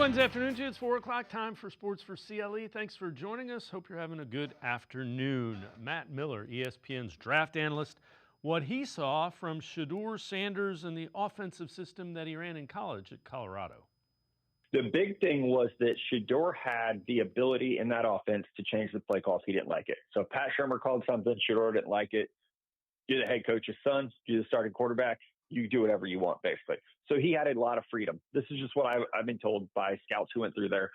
Wednesday afternoon to you. It's 4 o'clock, time for Sports for CLE. Thanks for joining us. Hope you're having a good afternoon. Matt Miller, ESPN's draft analyst, what he saw from Shedeur Sanders and the offensive system that he ran in college at Colorado. The big thing was that Shedeur had the ability in that offense to change the play calls. He didn't like it. So if Pat Shurmur called something, Shedeur didn't like it. You're the head coach's son, you're the starting quarterback. You do whatever you want, basically. So he had a lot of freedom. This is just what I've been told by scouts who went through there.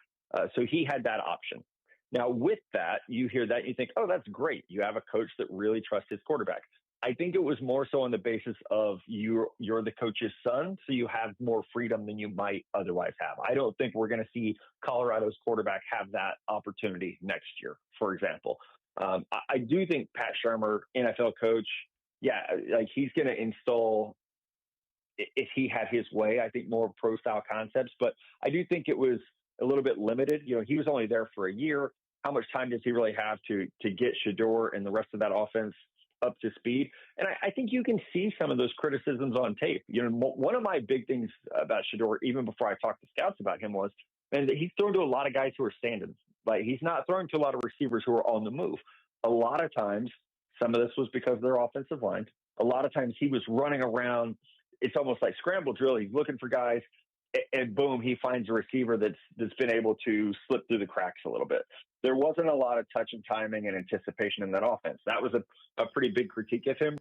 So he had that option. Now, with that, you hear that and you think, oh, that's great. You have a coach that really trusts his quarterback. I think it was more so on the basis of you're the coach's son, so you have more freedom than you might otherwise have. I don't think we're going to see Colorado's quarterback have that opportunity next year, for example. I do think Pat Shurmur, NFL coach, like he's going to install, if he had his way, I think more pro-style concepts. But I do think it was a little bit limited. You know, he was only there for a year. How much time does he really have to get Shedeur and the rest of that offense up to speed? And I think you can see some of those criticisms on tape. You know, one of my big things about Shedeur, even before I talked to scouts about him, was, man, he's throwing to a lot of guys who are standing. Like, he's not throwing to a lot of receivers who are on the move. A lot of times, some of this was because of their offensive line. A lot of times he was running around. It's almost like scramble drill. He's looking for guys, and boom, he finds a receiver that's been able to slip through the cracks a little bit. There wasn't a lot of touch and timing and anticipation in that offense. That was a pretty big critique of him.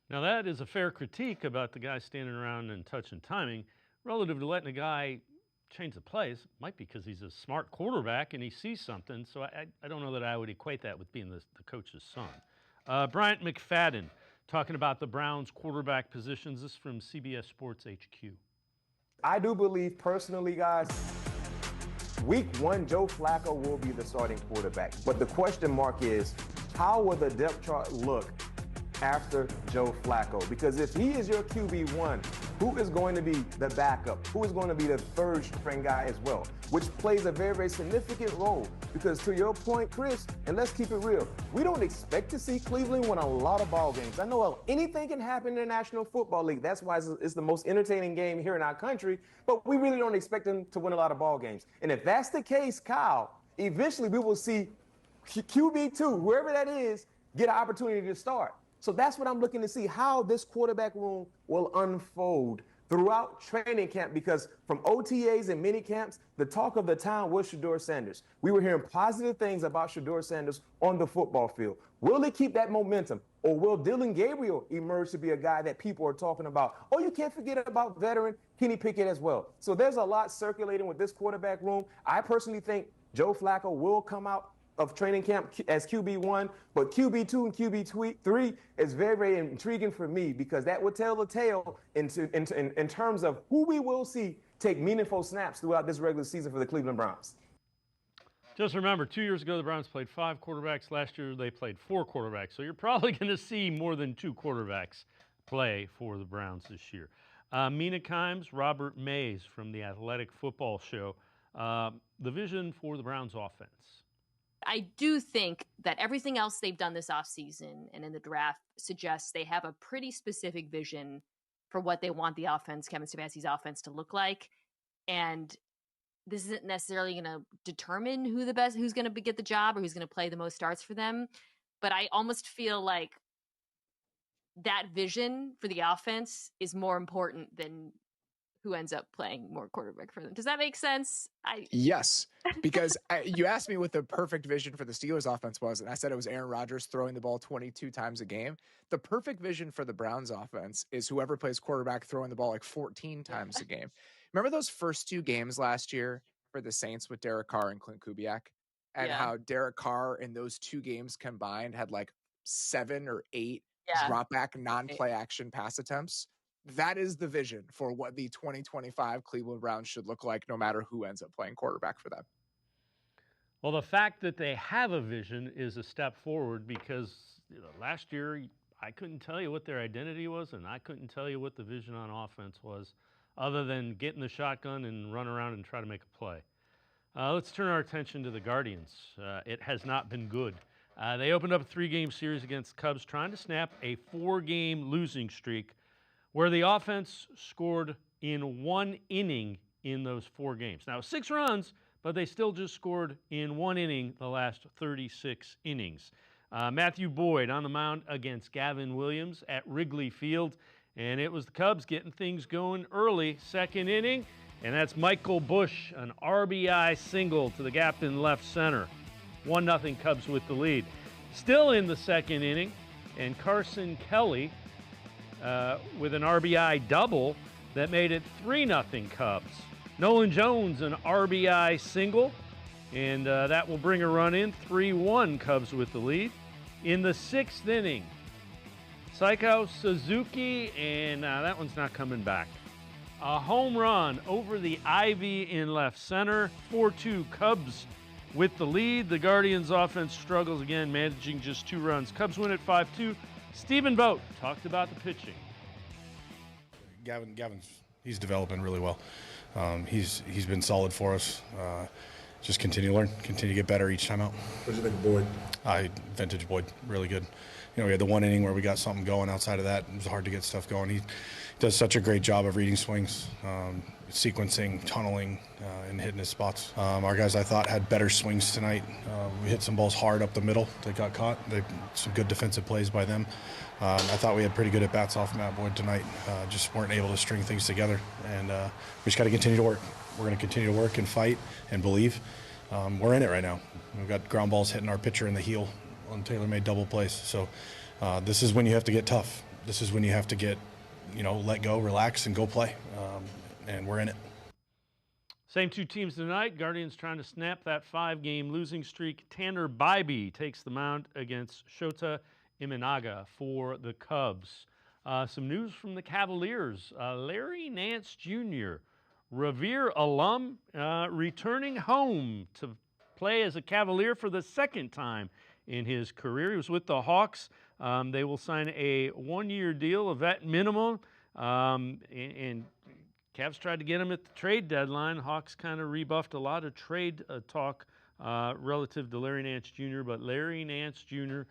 Now, that is a fair critique about the guy standing around and touch and timing relative to letting a guy change the plays. Might be because he's a smart quarterback and he sees something. So I don't know that I would equate that with being the coach's son. Bryant McFadden talking about the Browns quarterback positions. This is from CBS Sports HQ. I do believe personally, guys, week one, Joe Flacco will be the starting quarterback. But the question mark is, how will the depth chart look after Joe Flacco? Because if he is your QB1, who is going to be the backup? Who is going to be the third string guy as well? Which plays a very, very significant role. Because to your point, Chris, and let's keep it real, we don't expect to see Cleveland win a lot of ball games. I know anything can happen in the National Football League. That's why it's the most entertaining game here in our country. But we really don't expect them to win a lot of ball games. And if that's the case, Kyle, eventually we will see QB2, whoever that is, get an opportunity to start. So that's what I'm looking to see, how this quarterback room will unfold throughout training camp, because from OTAs and mini camps, the talk of the town was Shedeur Sanders. We were hearing positive things about Shedeur Sanders on the football field. Will he keep that momentum, or will Dillon Gabriel emerge to be a guy that people are talking about? Oh, you can't forget about veteran Kenny Pickett as well. So there's a lot circulating with this quarterback room. I personally think Joe Flacco will come out of training camp as QB1, but QB2 and QB3 is very, very intriguing for me, because that would tell the tale in terms of who we will see take meaningful snaps throughout this regular season for the Cleveland Browns. Just remember, 2 years ago, the Browns played 5 quarterbacks. Last year, they played 4 quarterbacks. So you're probably going to see more than 2 quarterbacks play for the Browns this year. Mina Kimes, Robert Mays from the Athletic Football Show. The vision for the Browns offense. I do think that everything else they've done this offseason and in the draft suggests they have a pretty specific vision for what they want the offense, Kevin Stefanski's offense, to look like. And this isn't necessarily going to determine who's going to get the job or who's going to play the most starts for them. But I almost feel like that vision for the offense is more important than who ends up playing more quarterback for them. Does that make sense? Yes, because you asked me what the perfect vision for the Steelers offense was, and I said it was Aaron Rodgers throwing the ball 22 times a game. The perfect vision for the Browns offense is whoever plays quarterback throwing the ball like 14 times a game. Remember those first 2 games last year for the Saints with Derek Carr and Clint Kubiak? And how Derek Carr in those 2 games combined had like 7 or 8 drop back non-play action pass attempts? That is the vision for what the 2025 Cleveland Browns should look like, no matter who ends up playing quarterback for them. Well, the fact that they have a vision is a step forward, because last year I couldn't tell you what their identity was, and I couldn't tell you what the vision on offense was, other than get in the shotgun and run around and try to make a play. Let's turn our attention to the Guardians. It has not been good. They opened up a 3-game series against Cubs, trying to snap a 4-game losing streak, where the offense scored in 1 inning in those 4 games. Now, 6 runs, but they still just scored in 1 inning the last 36 innings. Matthew Boyd on the mound against Gavin Williams at Wrigley Field, and it was the Cubs getting things going early, 2nd inning, and that's Michael Busch, an RBI single to the gap in left center. 1-0 Cubs with the lead. Still in the 2nd inning, and Carson Kelly with an RBI double that made it 3-0 Cubs. Nolan Jones, an RBI single, and that will bring a run in. 3-1 Cubs with the lead. In the 6th inning, Saikyo Suzuki, and that one's not coming back. A home run over the ivy in left center. 4-2 Cubs with the lead. The Guardians offense struggles again, managing just 2 runs. Cubs win at 5-2. Stephen Vogt talked about the pitching. Gavin's he's developing really well. He's been solid for us. Just continue to learn, continue to get better each time out. What do you think of Boyd? Vintage Boyd, really good. We had the 1 inning where we got something going. Outside of that, it was hard to get stuff going. He does such a great job of reading swings, sequencing, tunneling, and hitting his spots. Our guys, I thought, had better swings tonight. We hit some balls hard up the middle that got caught. Some good defensive plays by them. I thought we had pretty good at-bats off Matt Boyd tonight. Just weren't able to string things together, and we just got to continue to work. We're going to continue to work and fight and believe. We're in it right now. We've got ground balls hitting our pitcher in the heel on tailor-made double plays. So this is when you have to get tough. This is when you have to get, let go, relax, and go play. And we're in it. Same 2 teams tonight. Guardians trying to snap that 5-game losing streak. Tanner Bybee takes the mound against Shota Imanaga for the Cubs. Some news from the Cavaliers. Larry Nance Jr., Revere alum, returning home to play as a Cavalier for the 2nd time in his career. He was with the Hawks. They will sign a 1-year deal, a vet minimum, and Cavs tried to get him at the trade deadline. Hawks kind of rebuffed a lot of trade talk relative to Larry Nance Jr., but Larry Nance Jr.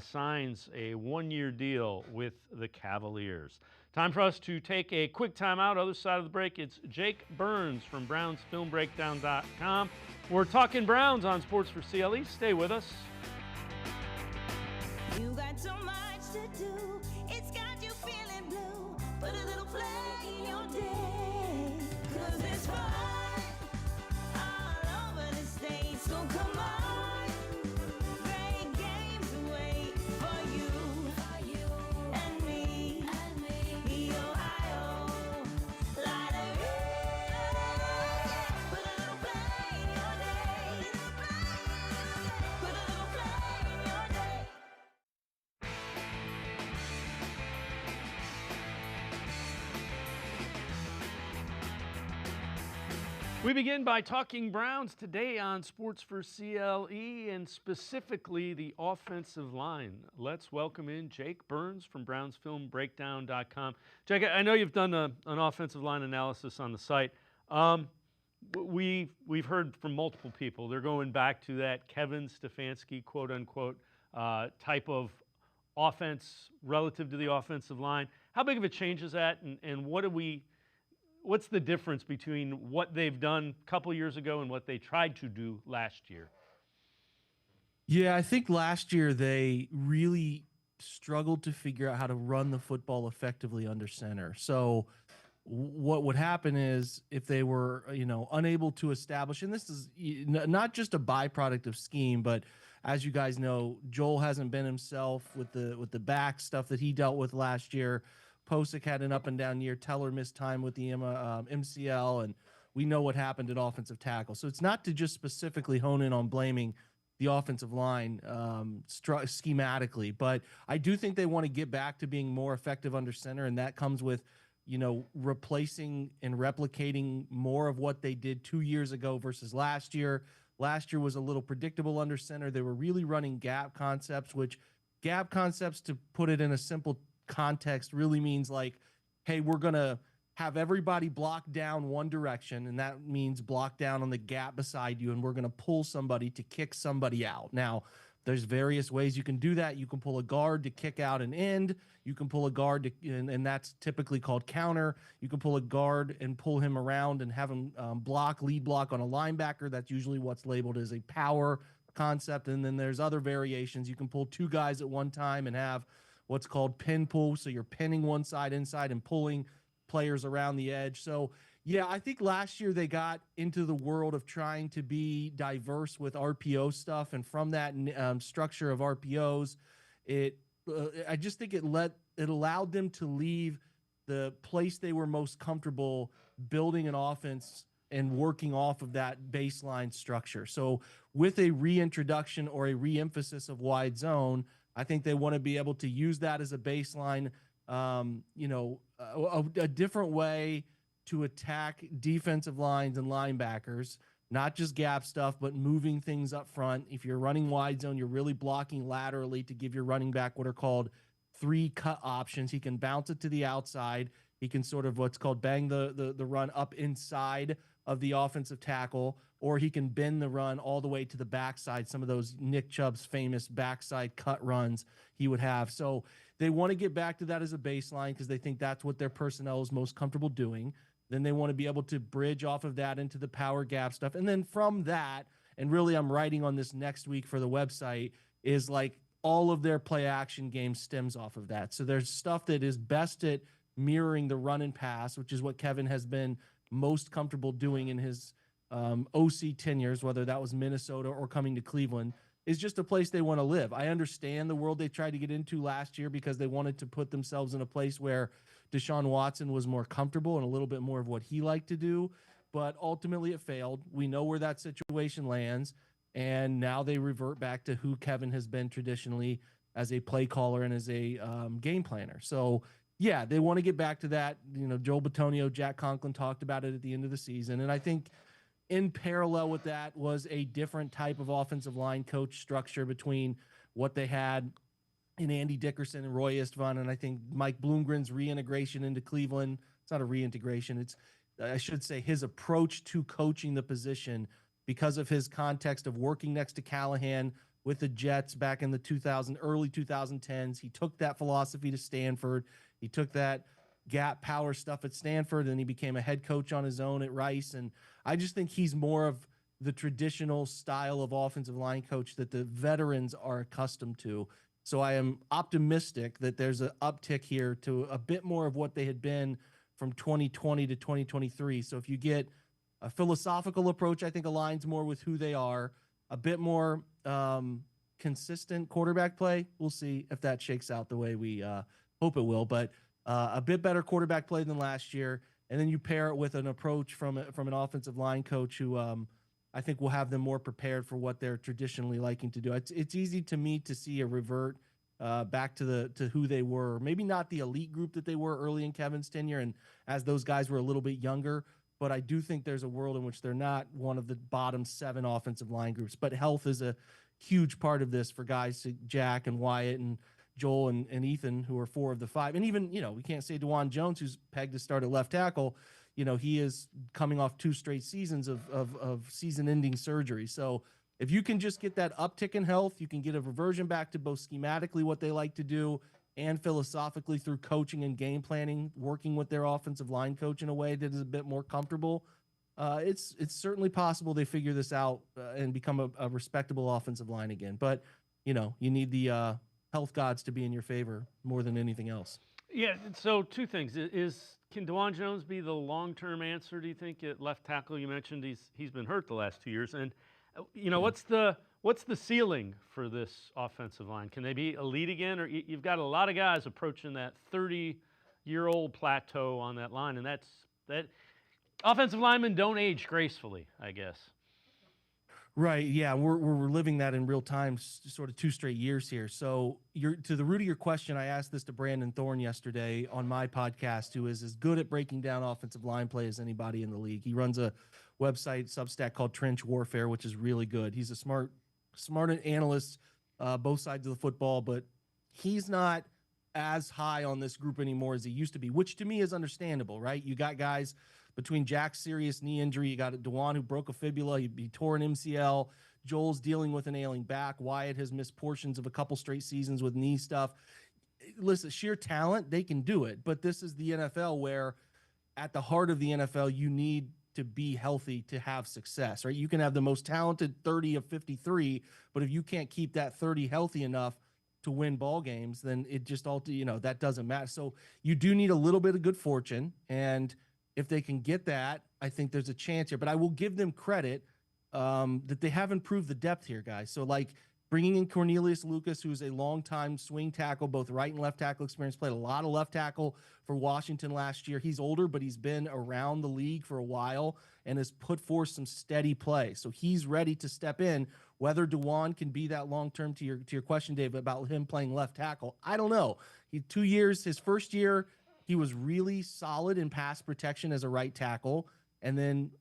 Signs a 1-year deal with the Cavaliers. Time for us to take a quick timeout. Other side of the break, it's Jake Burns from BrownsFilmBreakdown.com. We're talking Browns on Sports4CLE. Stay with us. You got so much to do. It's got you feeling blue. Put a little play in your day. 'Cause it's fun all over the state. So come on. Great games wait for you and me. The Ohio Lottery. Put a little play in your day. Put a little play in your day. We begin by talking Browns today on Sports4CLE and specifically the offensive line. Let's welcome in Jake Burns from BrownsFilmBreakdown.com. Jake, I know you've done an offensive line analysis on the site. We've heard from multiple people. They're going back to that Kevin Stefanski, quote unquote, type of offense relative to the offensive line. How big of a change is that, and what's the difference between what they've done a couple years ago and what they tried to do last year? Yeah, I think last year they really struggled to figure out how to run the football effectively under center. So what would happen is if they were, unable to establish, and this is not just a byproduct of scheme, but as you guys know, Joel hasn't been himself with the back stuff that he dealt with last year. Posick had an up and down year. Teller missed time with the MCL, and we know what happened at offensive tackle. So it's not to just specifically hone in on blaming the offensive line schematically, but I do think they want to get back to being more effective under center, and that comes with, replacing and replicating more of what they did 2 years ago versus last year. Last year was a little predictable under center. They were really running gap concepts, which gap concepts, to put it in a simple context, really means like, hey, we're going to have everybody block down one direction, and that means block down on the gap beside you, and we're going to pull somebody to kick somebody out. Now, There's various ways you can do that. You can pull a guard to kick out an end. You can pull a guard to, and that's typically called counter. You can pull a guard and pull him around and have him lead block on a linebacker. That's usually what's labeled as a power concept. And then there's other variations. You can pull two guys at one time and have what's called pin pull. So you're pinning one side inside and pulling players around the edge. So yeah, I think last year they got into the world of trying to be diverse with RPO stuff, and from that structure of RPOs, I just think it allowed them to leave the place they were most comfortable building an offense and working off of that baseline structure. So with a reintroduction or a reemphasis of wide zone, I think they want to be able to use that as a baseline, a different way to attack defensive lines and linebackers, not just gap stuff, but moving things up front. If you're running wide zone, you're really blocking laterally to give your running back what are called 3 cut options. He can bounce it to the outside. He can sort of what's called bang the run up inside of the offensive tackle, or he can bend the run all the way to the backside. Some of those Nick Chubb's famous backside cut runs he would have. So they want to get back to that as a baseline because they think that's what their personnel is most comfortable doing. Then they want to be able to bridge off of that into the power gap stuff. And then from that, and really I'm writing on this next week for the website, is like all of their play action game stems off of that. So there's stuff that is best at mirroring the run and pass, which is what Kevin has been most comfortable doing in his OC tenures, whether that was Minnesota or coming to Cleveland, is just a place they want to live. I understand the world they tried to get into last year because they wanted to put themselves in a place where Deshaun Watson was more comfortable and a little bit more of what he liked to do, but ultimately it failed. We know where that situation lands, and now they revert back to who Kevin has been traditionally as a play caller and as a game planner. So yeah, they want to get back to that. Joel Bitonio, Jack Conklin talked about it at the end of the season, and I think in parallel with that was a different type of offensive line coach structure between what they had in Andy Dickerson and Roy Istvan, and I think Mike Bloomgren's reintegration into Cleveland. It's not a reintegration. It's, I should say, his approach to coaching the position because of his context of working next to Callahan with the Jets back in the early 2010s. He took that philosophy to Stanford. He took that gap power stuff at Stanford, and he became a head coach on his own at Rice. And I just think he's more of the traditional style of offensive line coach that the veterans are accustomed to. So I am optimistic that there's an uptick here to a bit more of what they had been from 2020 to 2023. So if you get a philosophical approach, I think aligns more with who they are, a bit more consistent quarterback play. We'll see if that shakes out the way we hope it will, but a bit better quarterback play than last year. And then you pair it with an approach from an offensive line coach who I think will have them more prepared for what they're traditionally liking to do. It's easy to me to see a revert back to who they were. Maybe not the elite group that they were early in Kevin's tenure, and as those guys were a little bit younger. But I do think there's a world in which they're not one of the bottom 7 offensive line groups. But health is a huge part of this for guys like Jack and Wyatt and Joel and Ethan, who are 4 of the 5. And even, we can't say DeJuan Jones, who's pegged to start at left tackle. He is coming off 2 straight seasons of season-ending surgery. So if you can just get that uptick in health, you can get a reversion back to both schematically what they like to do and philosophically through coaching and game planning, working with their offensive line coach in a way that is a bit more comfortable. It's certainly possible they figure this out and become a respectable offensive line again. But, you need the health gods to be in your favor more than anything else. Yeah, so 2 things. Can DeJuan Jones be the long-term answer, do you think, at left tackle? You mentioned he's been hurt the last 2 years. And, what's the ceiling for this offensive line? Can they be elite again? Or you've got a lot of guys approaching that 30-year-old plateau on that line, and that offensive linemen don't age gracefully, I guess. Right. Yeah. We're living that in real time, sort of 2 straight years here. So to the root of your question, I asked this to Brandon Thorne yesterday on my podcast, who is as good at breaking down offensive line play as anybody in the league. He runs a website Substack called Trench Warfare, which is really good. He's a smart analyst, both sides of the football, but he's not as high on this group anymore as he used to be, which to me is understandable, right? You got guys between Jack's serious knee injury, you got DeJuan who broke a fibula, he tore an MCL. Joel's dealing with an ailing back. Wyatt has missed portions of a couple straight seasons with knee stuff. Listen, sheer talent, they can do it. But this is the NFL where at the heart of the NFL, you need to be healthy to have success, right? You can have the most talented 30 of 53, but if you can't keep that 30 healthy enough to win ball games, then it just all, that doesn't matter. So you do need a little bit of good fortune. And if they can get that, I think there's a chance here, but I will give them credit that they have improved the depth here, guys. So like bringing in Cornelius Lucas, who's a longtime swing tackle, both right and left tackle experience, played a lot of left tackle for Washington last year. He's older, but he's been around the league for a while and has put forth some steady play. So he's ready to step in. Whether Dewan can be that long-term, to your question, Dave, about him playing left tackle, I don't know. 2 years, his first year, he was really solid in pass protection as a right tackle. And then,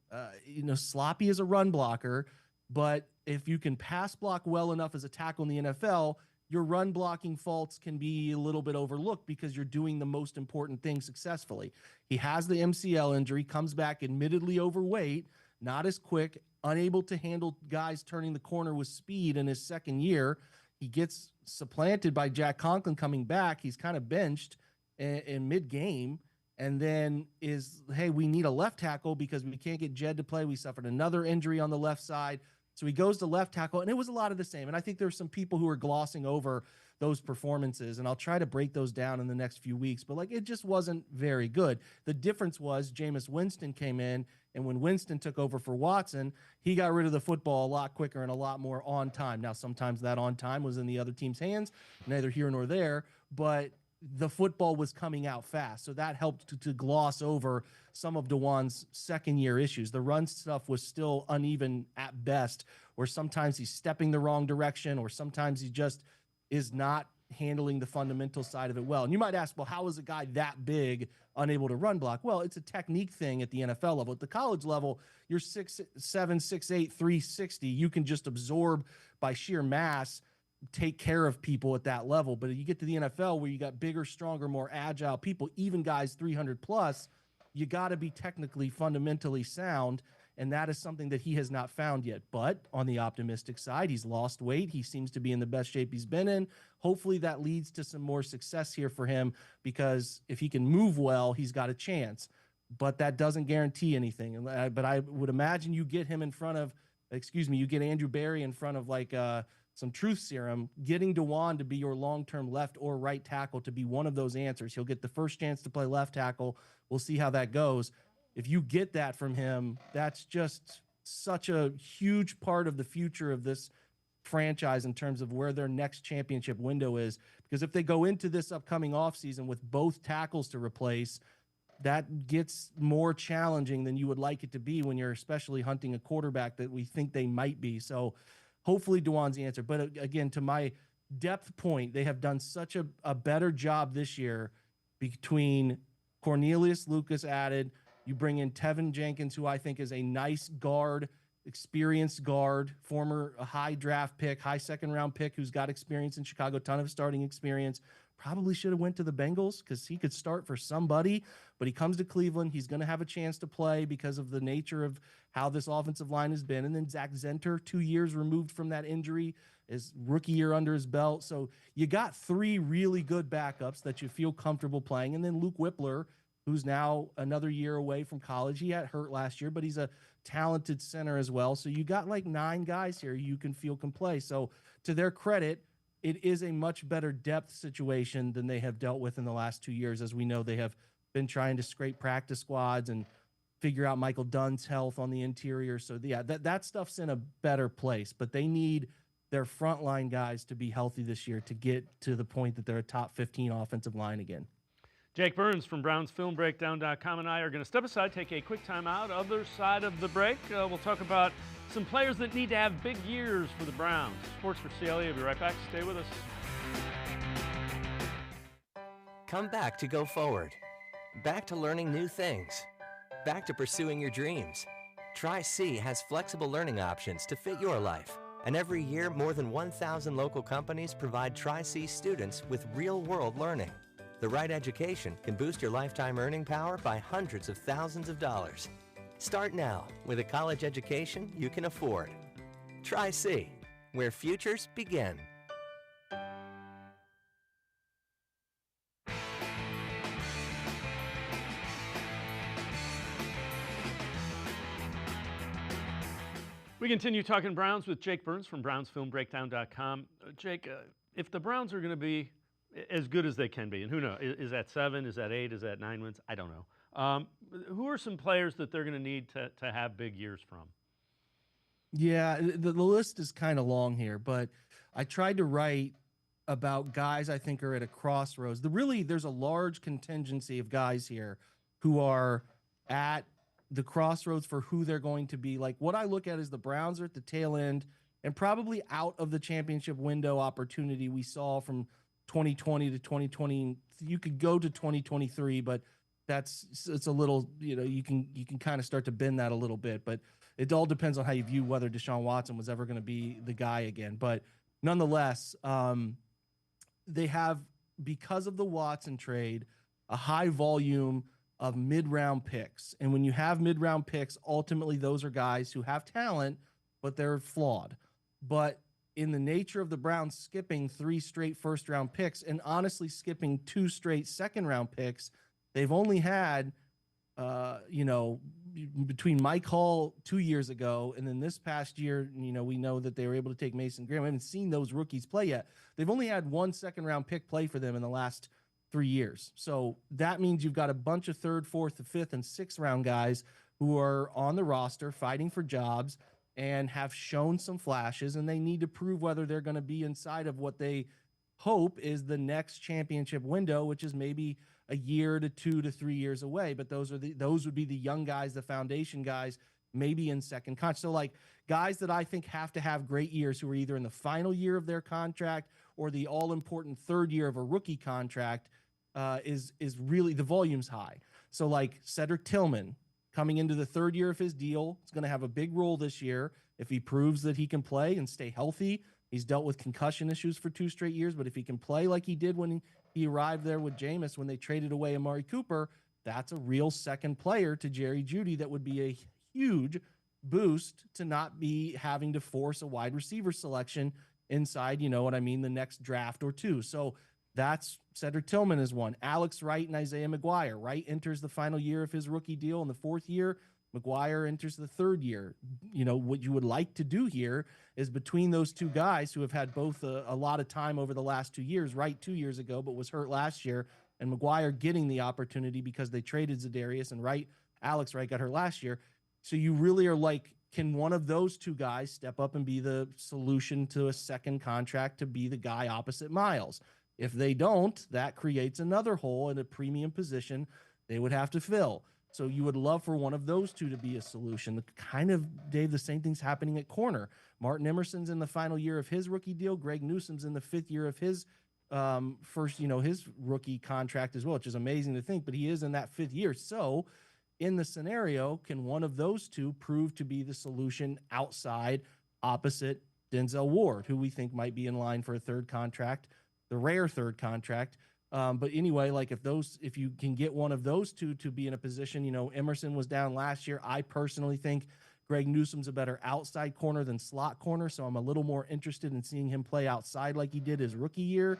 sloppy as a run blocker. But if you can pass block well enough as a tackle in the NFL, your run blocking faults can be a little bit overlooked because you're doing the most important thing successfully. He has the MCL injury, comes back admittedly overweight, not as quick, unable to handle guys turning the corner with speed in his second year. He gets supplanted by Jack Conklin coming back. He's kind of benched in mid-game. And then we need a left tackle because we can't get Jed to play. We suffered another injury on the left side. So he goes to left tackle, and it was a lot of the same. And I think there's some people who are glossing over those performances, and I'll try to break those down in the next few weeks. But, it just wasn't very good. The difference was Jameis Winston came in, and when Winston took over for Watson, he got rid of the football a lot quicker and a lot more on time. Now, sometimes that on time was in the other team's hands, neither here nor there, but the football was coming out fast. So that helped to gloss over some of Dewan's second-year issues. The run stuff was still uneven at best, or sometimes he's stepping the wrong direction, or sometimes he just is not handling the fundamental side of it well. And you might ask, well, how is a guy that big unable to run block? Well, it's a technique thing at the NFL level. At the college level, you're 6'7", 6'8", 360. You can just absorb by sheer mass, take care of people at that level. But you get to the NFL where you got bigger, stronger, more agile people, even guys 300 plus, you got to be technically fundamentally sound. And that is something that he has not found yet. But on the optimistic side, he's lost weight. He seems to be in the best shape he's been in. Hopefully that leads to some more success here for him, because if he can move well, he's got a chance. But that doesn't guarantee anything. But I would imagine you get him in front of, you get Andrew Berry in front of some truth serum, getting Dewan to be your long-term left or right tackle to be one of those answers. He'll get the first chance to play left tackle. We'll see how that goes. If you get that from him, that's just such a huge part of the future of this franchise in terms of where their next championship window is. Because if they go into this upcoming offseason with both tackles to replace, that gets more challenging than you would like it to be when you're especially hunting a quarterback that we think they might be. So hopefully Dewan's the answer. But again, to my depth point, they have done such a better job this year between Cornelius Lucas added. You bring in Tevin Jenkins, who I think is a nice guard, experienced guard, former high draft pick, high second-round pick who's got experience in Chicago, ton of starting experience. Probably should have went to the Bengals because he could start for somebody, but he comes to Cleveland. He's going to have a chance to play because of the nature of how this offensive line has been. And then Zach Zenter, 2 years removed from that injury, his rookie year under his belt. So you got three really good backups that you feel comfortable playing. And then Luke Whippler, who's now another year away from college. He got hurt last year, but he's a talented center as well. So you got 9 guys here you can feel can play. So to their credit, it is a much better depth situation than they have dealt with in the last 2 years. As we know, they have been trying to scrape practice squads and figure out Michael Dunn's health on the interior. So yeah, that stuff's in a better place, but they need their frontline guys to be healthy this year to get to the point that they're a top 15 offensive line again. Jake Burns from BrownsFilmBreakdown.com and I are going to step aside, take a quick time out. Other side of the break, we'll talk about some players that need to have big years for the Browns. Sports4CLE, I'll be right back. Stay with us. Come back to go forward. Back to learning new things. Back to pursuing your dreams. Tri-C has flexible learning options to fit your life. And every year, more than 1,000 local companies provide Tri-C students with real-world learning. The right education can boost your lifetime earning power by hundreds of thousands of dollars. Start now with a college education you can afford. Try C, where futures begin. We continue talking Browns with Jake Burns from BrownsFilmBreakdown.com. Jake, if the Browns are going to be as good as they can be, and who knows, is that 7, is that 8, is that 9 wins? I don't know. Who are some players that they're going to need to have big years from? Yeah, the list is kind of long here, but I tried to write about guys I think are at a crossroads. There's a large contingency of guys here who are at the crossroads for who they're going to be. Like, what I look at is the Browns are at the tail end and probably out of the championship window opportunity we saw from 2020 to 2020. You could go to 2023, but it's a little, you can kind of start to bend that a little bit, but it all depends on how you view whether Deshaun Watson was ever going to be the guy again. But nonetheless, they have, because of the Watson trade, a high volume of mid-round picks. And when you have mid-round picks, ultimately those are guys who have talent, but they're flawed. But in the nature of the Browns skipping 3 straight first-round picks and honestly skipping 2 straight second-round picks, they've only had, between Mike Hall 2 years ago and then this past year, we know that they were able to take Mason Graham. I haven't seen those rookies play yet. They've only had 1 second-round pick play for them in the last 3 years. So that means you've got a bunch of 3rd, 4th, 5th, and 6th round guys who are on the roster fighting for jobs and have shown some flashes, and they need to prove whether they're going to be inside of what they hope is the next championship window, which is maybe a year to 2 to 3 years away. But those would be the young guys, the foundation guys, maybe in second contract. So like guys that I think have to have great years who are either in the final year of their contract or the all-important 3rd year of a rookie contract, is really, the volume's high. So like Cedric Tillman coming into the 3rd year of his deal, is going to have a big role this year if he proves that he can play and stay healthy. He's dealt with concussion issues for 2 straight years, but if he can play like he did when he arrived there with Jameis, when they traded away Amari Cooper, that's a real second player to Jerry Jeudy that would be a huge boost to not be having to force a wide receiver selection inside, the next draft or 2. So that's Cedric Tillman is one. Alex Wright and Isaiah McGuire. Wright enters the final year of his rookie deal in the 4th year. McGuire enters the 3rd year. What you would like to do here is between those 2 guys who have had both a lot of time over the last 2 years, Wright 2 years ago, but was hurt last year, and McGuire getting the opportunity because they traded Za'Darius, and Alex Wright got hurt last year. So you really are like, can one of those 2 guys step up and be the solution to a second contract to be the guy opposite Miles? If they don't, that creates another hole in a premium position they would have to fill. So you would love for one of those 2 to be a solution. Kind of, Dave, the same thing's happening at corner. Martin Emerson's in the final year of his rookie deal. Greg Newsome's in the 5th year of his his rookie contract as well, which is amazing to think, but he is in that 5th year. So in the scenario, can one of those 2 prove to be the solution outside, opposite Denzel Ward, who we think might be in line for a 3rd contract, the rare 3rd contract? But anyway, like if you can get one of those 2 to be in a position, Emerson was down last year. I personally think Greg Newsome's a better outside corner than slot corner. So I'm a little more interested in seeing him play outside like he did his rookie year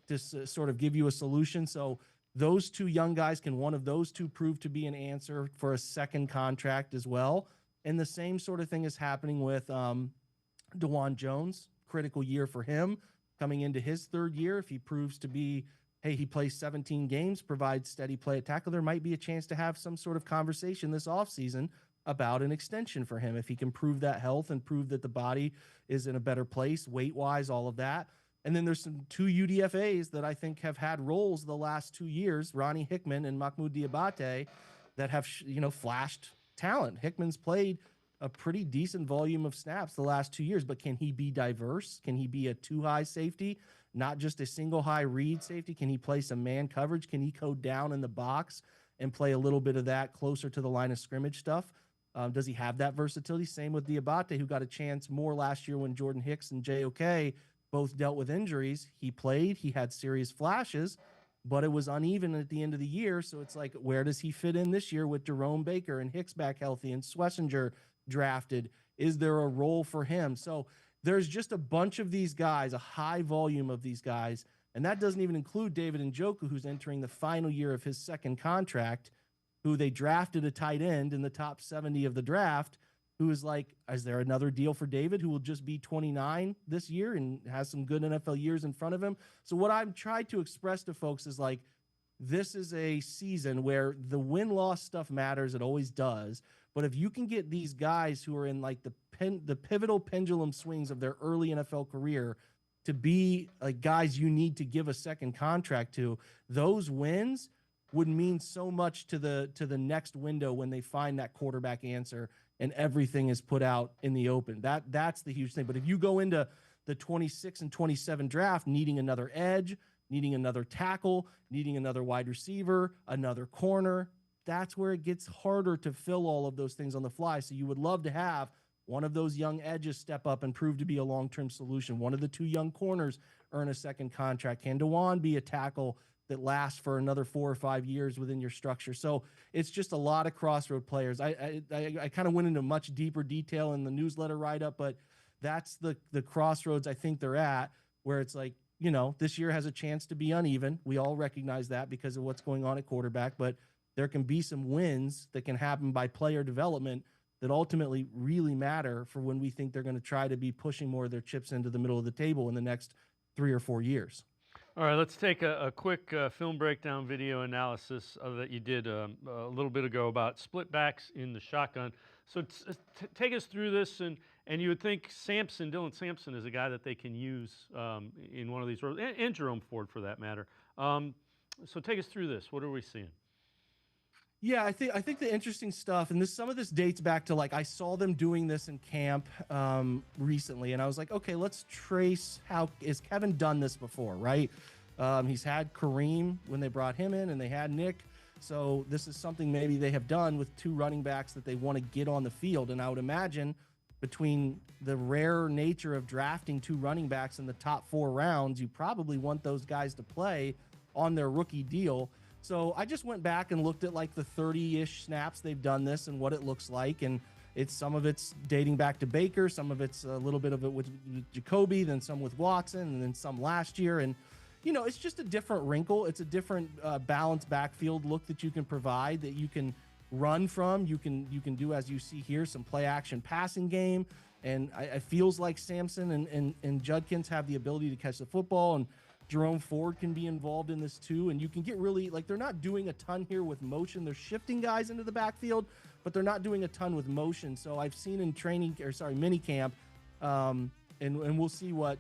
to sort of give you a solution. So those 2 young guys, can one of those 2 prove to be an answer for a second contract as well? And the same sort of thing is happening with DeJuan Jones. Critical year for him coming into his 3rd year. If he proves to be, hey, he plays 17 games, provides steady play at tackle, there might be a chance to have some sort of conversation this offseason about an extension for him if he can prove that health and prove that the body is in a better place, weight-wise, all of that. And then there's some 2 UDFAs that I think have had roles the last 2 years, Ronnie Hickman and Mahmoud Diabate, that have, flashed talent. Hickman's played a pretty decent volume of snaps the last 2 years, but can he be diverse? Can he be a 2-high safety, not just a single high read safety? Can he play some man coverage? Can he go down in the box and play a little bit of that closer to the line of scrimmage stuff? Does he have that versatility? Same with Diabate, who got a chance more last year when Jordan Hicks and JOK both dealt with injuries. He played, he had serious flashes, but it was uneven at the end of the year. So it's like, where does he fit in this year with Jerome Baker and Hicks back healthy and Schlesinger drafted? Is there a role for him? So there's just a bunch of these guys, a high volume of these guys, and that doesn't even include David Njoku, who's entering the final year of his second contract, who they drafted a tight end in the top 70 of the draft, who is like, is there another deal for David, who will just be 29 this year and has some good NFL years in front of him? So what I've tried to express to folks is like, this is a season where the win-loss stuff matters. It always does. But if you can get these guys who are in like the pivotal pendulum swings of their early NFL career to be like guys you need to give a second contract to, those wins would mean so much to the next window when they find that quarterback answer and everything is put out in the open. That's the huge thing. But if you go into the 26 and 27 draft needing another edge, needing another tackle, needing another wide receiver, another corner, that's where it gets harder to fill all of those things on the fly. So you would love to have one of those young edges step up and prove to be a long-term solution. One of the two young corners earn a second contract. Can DeJuan be a tackle that lasts for another 4 or 5 years within your structure? So it's just a lot of crossroad players. I kind of went into much deeper detail in the newsletter write-up, but that's the crossroads I think they're at, where it's like, you know, this year has a chance to be uneven. We all recognize that because of what's going on at quarterback, but there can be some wins that can happen by player development that ultimately really matter for when we think they're going to try to be pushing more of their chips into the middle of the table in the next 3 or 4 years. All right, let's take a quick film breakdown video analysis that you did a little bit ago about split backs in the shotgun. So take us through this, and you would think Dylan Sampson is a guy that they can use in one of these roles, and Jerome Ford for that matter. So take us through this. What are we seeing? Yeah, I think the interesting stuff, and some of this dates back to like I saw them doing this in camp recently, and I was like, okay, let's trace how is Kevin done this before, right? He's had Kareem when they brought him in, and they had Nick. So this is something maybe they have done with two running backs that they want to get on the field. And I would imagine between the rare nature of drafting two running backs in the top 4 rounds, you probably want those guys to play on their rookie deal. So I just went back and looked at like the 30-ish snaps they've done this and what it looks like. And some of it's dating back to Baker, some of it's a little bit of it with Jacoby, then some with Watson, and then some last year. And, you know, it's just a different wrinkle. It's a different balanced backfield look that you can provide, that you can run from. You can do, as you see here, some play action passing game. And it feels like Sampson and Judkins have the ability to catch the football, and Jerome Ford can be involved in this too. And you can get really, like, they're not doing a ton here with motion. They're shifting guys into the backfield, but they're not doing a ton with motion. So I've seen in mini camp, and we'll see what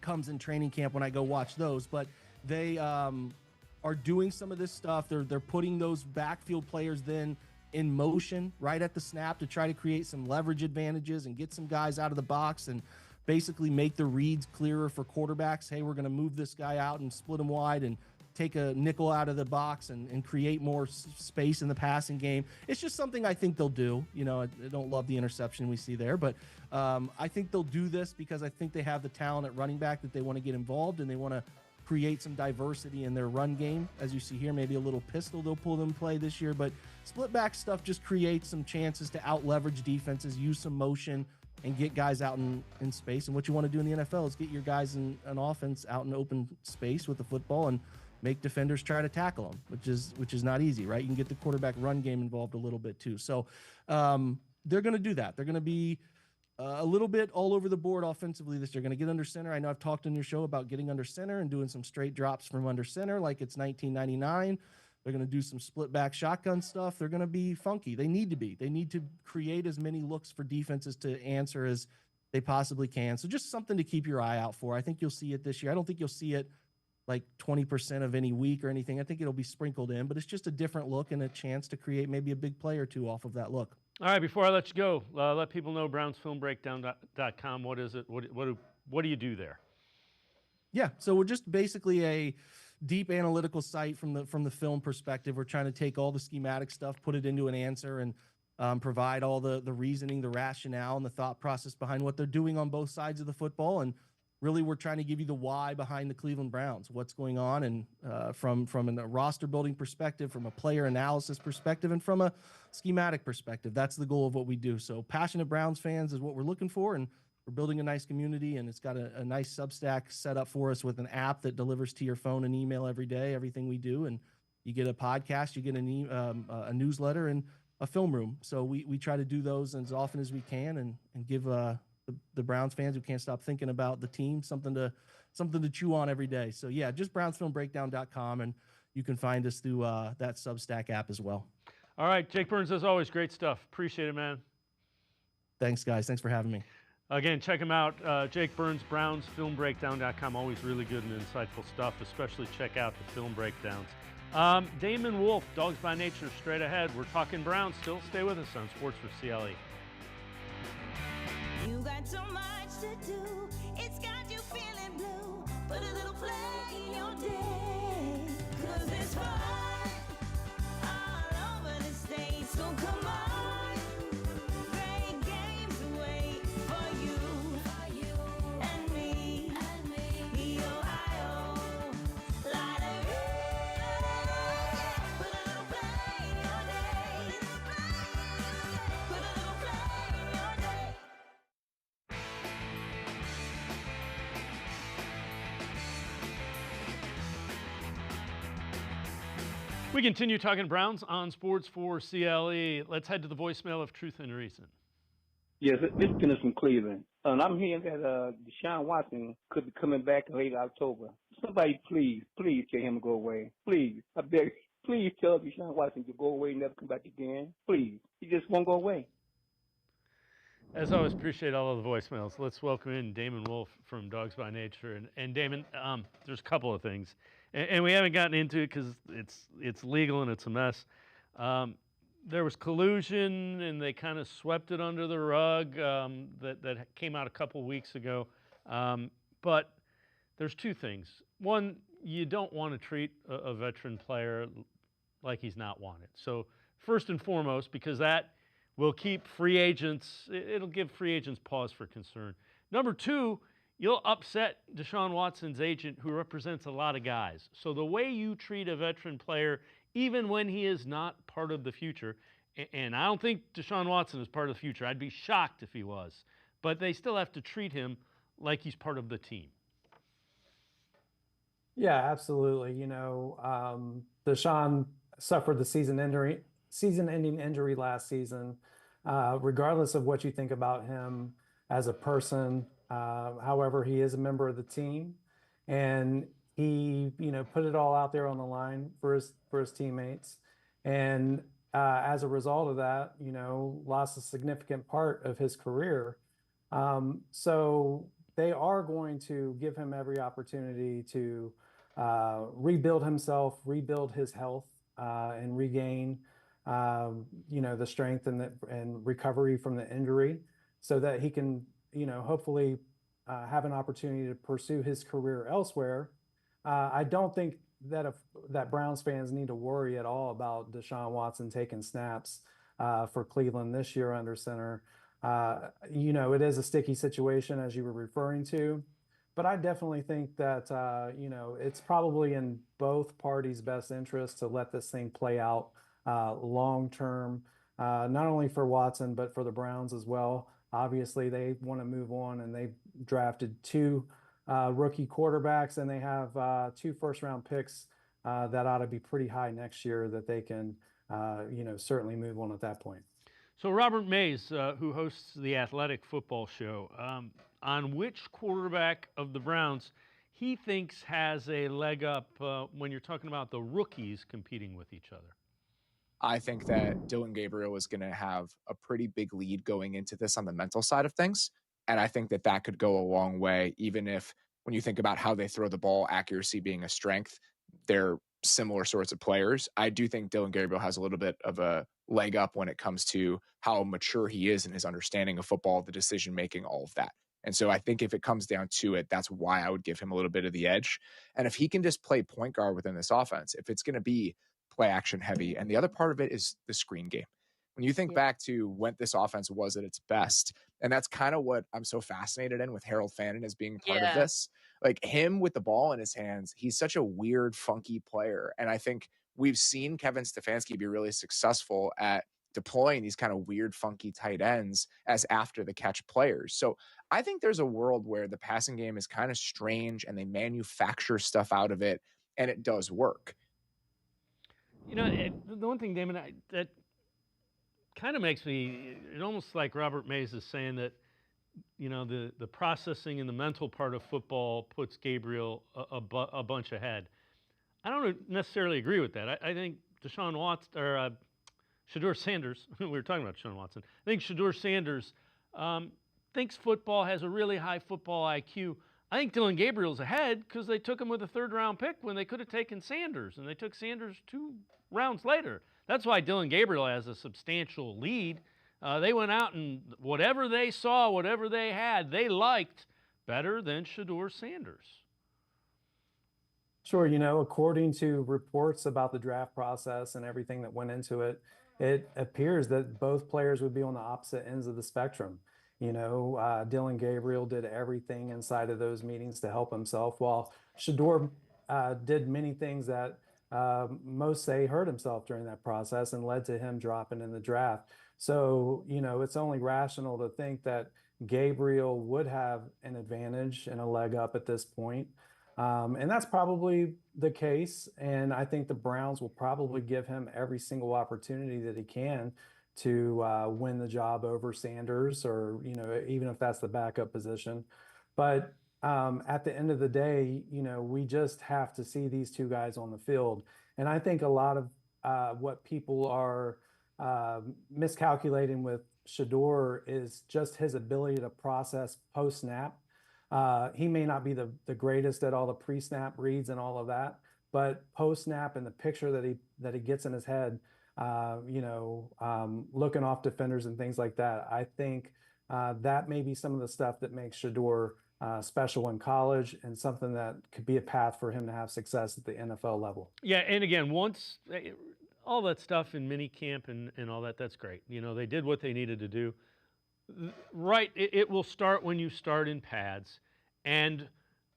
comes in training camp when I go watch those. But they are doing some of this stuff. They're putting those backfield players then in motion right at the snap to try to create some leverage advantages and get some guys out of the box and basically make the reads clearer for quarterbacks. Hey, we're going to move this guy out and split him wide and take a nickel out of the box and create more space in the passing game. It's just something I think they'll do. You know, I don't love the interception we see there, but I think they'll do this because I think they have the talent at running back that they want to get involved, and they want to create some diversity in their run game. As you see here, maybe a little pistol they'll pull them play this year, but split back stuff just creates some chances to out leverage defenses, use some motion, and get guys out in space. And what you want to do in the NFL is get your guys in an offense out in open space with the football and make defenders try to tackle them, which is not easy, right? You can get the quarterback run game involved a little bit too. So they're going to do that. They're going to be a little bit all over the board offensively this year. They're going to get under center. I know I've talked on your show about getting under center and doing some straight drops from under center like it's 1999. They're going to do some split back shotgun stuff. They're going to be funky. They need to be. They need to create as many looks for defenses to answer as they possibly can. So just something to keep your eye out for. I think you'll see it this year. I don't think you'll see it like 20% of any week or anything. I think it'll be sprinkled in, but it's just a different look and a chance to create maybe a big play or two off of that look. All right, before I let you go, let people know brownsfilmbreakdown.com. What is it? What do you do there? Yeah, so we're just basically a deep analytical site from the film perspective. We're trying to take all the schematic stuff, put it into an answer, and provide all the reasoning, the rationale, and the thought process behind what they're doing on both sides of the football. And really we're trying to give you the why behind the Cleveland Browns, what's going on, and from a roster building perspective, from a player analysis perspective, and from a schematic perspective. That's the goal of what we do. So passionate Browns fans is what we're looking for, and we're building a nice community, and it's got a nice Substack set up for us with an app that delivers to your phone and email every day, everything we do. And you get a podcast, you get a newsletter, and a film room. So we try to do those as often as we can, and give the Browns fans who can't stop thinking about the team something to chew on every day. So yeah, just brownsfilmbreakdown.com, and you can find us through that Substack app as well. All right, Jake Burns, as always, great stuff. Appreciate it, man. Thanks, guys. Thanks for having me. Again, check him out, Jake Burns, brownsfilmbreakdown.com. Always really good and insightful stuff. Especially check out the film breakdowns. Damon, Wolfe, Dawgs by Nature, straight ahead. We're talking Browns still. Stay with us on Sports4CLE. You got so much to do, it's got you feeling blue. Put a little flag in your day, 'cause it's fun all over the state. So come on, great games wait for you and me. The Ohio lottery. Put a little flag in your day. Put a little flag in your day. We continue talking Browns on Sports4CLE. Let's head to the voicemail of Truth and Reason. Yes, this is Dennis from Cleveland. And I'm hearing that Deshaun Watson could be coming back in late October. Somebody please tell him to go away. Please. I beg. Please tell Deshaun Watson to go away and never come back again. Please. He just won't go away. As always, appreciate all of the voicemails. Let's welcome in Damon Wolfe from Dawgs by Nature. And Damon, there's a couple of things. And we haven't gotten into it because it's legal and it's a mess. There was collusion, and they kind of swept it under the rug that came out a couple weeks ago. But there's two things. One, you don't want to treat a veteran player like he's not wanted. So first and foremost, because that will keep free agents, it'll give free agents pause for concern. Number two, you'll upset Deshaun Watson's agent, who represents a lot of guys. So the way you treat a veteran player, even when he is not part of the future, and I don't think Deshaun Watson is part of the future. I'd be shocked if he was. But they still have to treat him like he's part of the team. Yeah, absolutely. You know, Deshaun suffered the season-ending injury last season. Regardless of what you think about him as a person, however, he is a member of the team, and he, put it all out there on the line for his teammates, and as a result of that, lost a significant part of his career. So they are going to give him every opportunity to rebuild himself, rebuild his health, and regain, the strength and recovery from the injury, so that he can, hopefully have an opportunity to pursue his career elsewhere. I don't think that Browns fans need to worry at all about Deshaun Watson taking snaps for Cleveland this year under center. It is a sticky situation, as you were referring to, but I definitely think that, it's probably in both parties' best interest to let this thing play out long term, not only for Watson, but for the Browns as well. Obviously, they want to move on, and they drafted two rookie quarterbacks, and they have 2 first-round picks that ought to be pretty high next year that they can, certainly move on at that point. So Robert Mays, who hosts the Athletic Football Show, on which quarterback of the Browns he thinks has a leg up when you're talking about the rookies competing with each other? I think that Dylan Gabriel is going to have a pretty big lead going into this on the mental side of things. And I think that could go a long way, even if when you think about how they throw the ball, accuracy being a strength, they're similar sorts of players. I do think Dylan Gabriel has a little bit of a leg up when it comes to how mature he is in his understanding of football, the decision-making, all of that. And so I think if it comes down to it, that's why I would give him a little bit of the edge. And if he can just play point guard within this offense, if it's going to be play action heavy, and the other part of it is the screen game. When you think back to when this offense was at its best, and that's kind of what I'm so fascinated in with Harold Fannin as being part of this. Like him with the ball in his hands, he's such a weird, funky player. And I think we've seen Kevin Stefanski be really successful at deploying these kind of weird, funky tight ends as after the catch players. So I think there's a world where the passing game is kind of strange and they manufacture stuff out of it and it does work. You know, the one thing, Damon, that kind of makes me, it almost like Robert Mays is saying that, you know, the processing and the mental part of football puts Gabriel a bunch ahead. I don't necessarily agree with that. I think Deshaun Watson, or Shedeur Sanders, we were talking about Deshaun Watson. I think Shedeur Sanders thinks football, has a really high football IQ. I think Dylan Gabriel's ahead because they took him with a third-round pick when they could have taken Sanders, and they took Sanders 2 rounds later. That's why Dylan Gabriel has a substantial lead. They went out and whatever they saw, whatever they had, they liked better than Shedeur Sanders. Sure, you know, according to reports about the draft process and everything that went into it, it appears that both players would be on the opposite ends of the spectrum. You know, Dylan Gabriel did everything inside of those meetings to help himself, while Shedeur did many things that most say hurt himself during that process and led to him dropping in the draft. So, you know, it's only rational to think that Gabriel would have an advantage and a leg up at this point. And that's probably the case. And I think the Browns will probably give him every single opportunity that he can to win the job over Sanders, or, you know, even if that's the backup position. But at the end of the day, you know, we just have to see these two guys on the field. And I think a lot of what people are miscalculating with Shedeur is just his ability to process post-snap. He may not be the greatest at all the pre-snap reads and all of that, but post-snap and the picture that he gets in his head, you know, looking off defenders and things like that, I think that may be some of the stuff that makes Shedeur special in college and something that could be a path for him to have success at the NFL level. Yeah, and again, once all that stuff in mini camp and all that, that's great. You know, they did what they needed to do. Right, it will start when you start in pads, and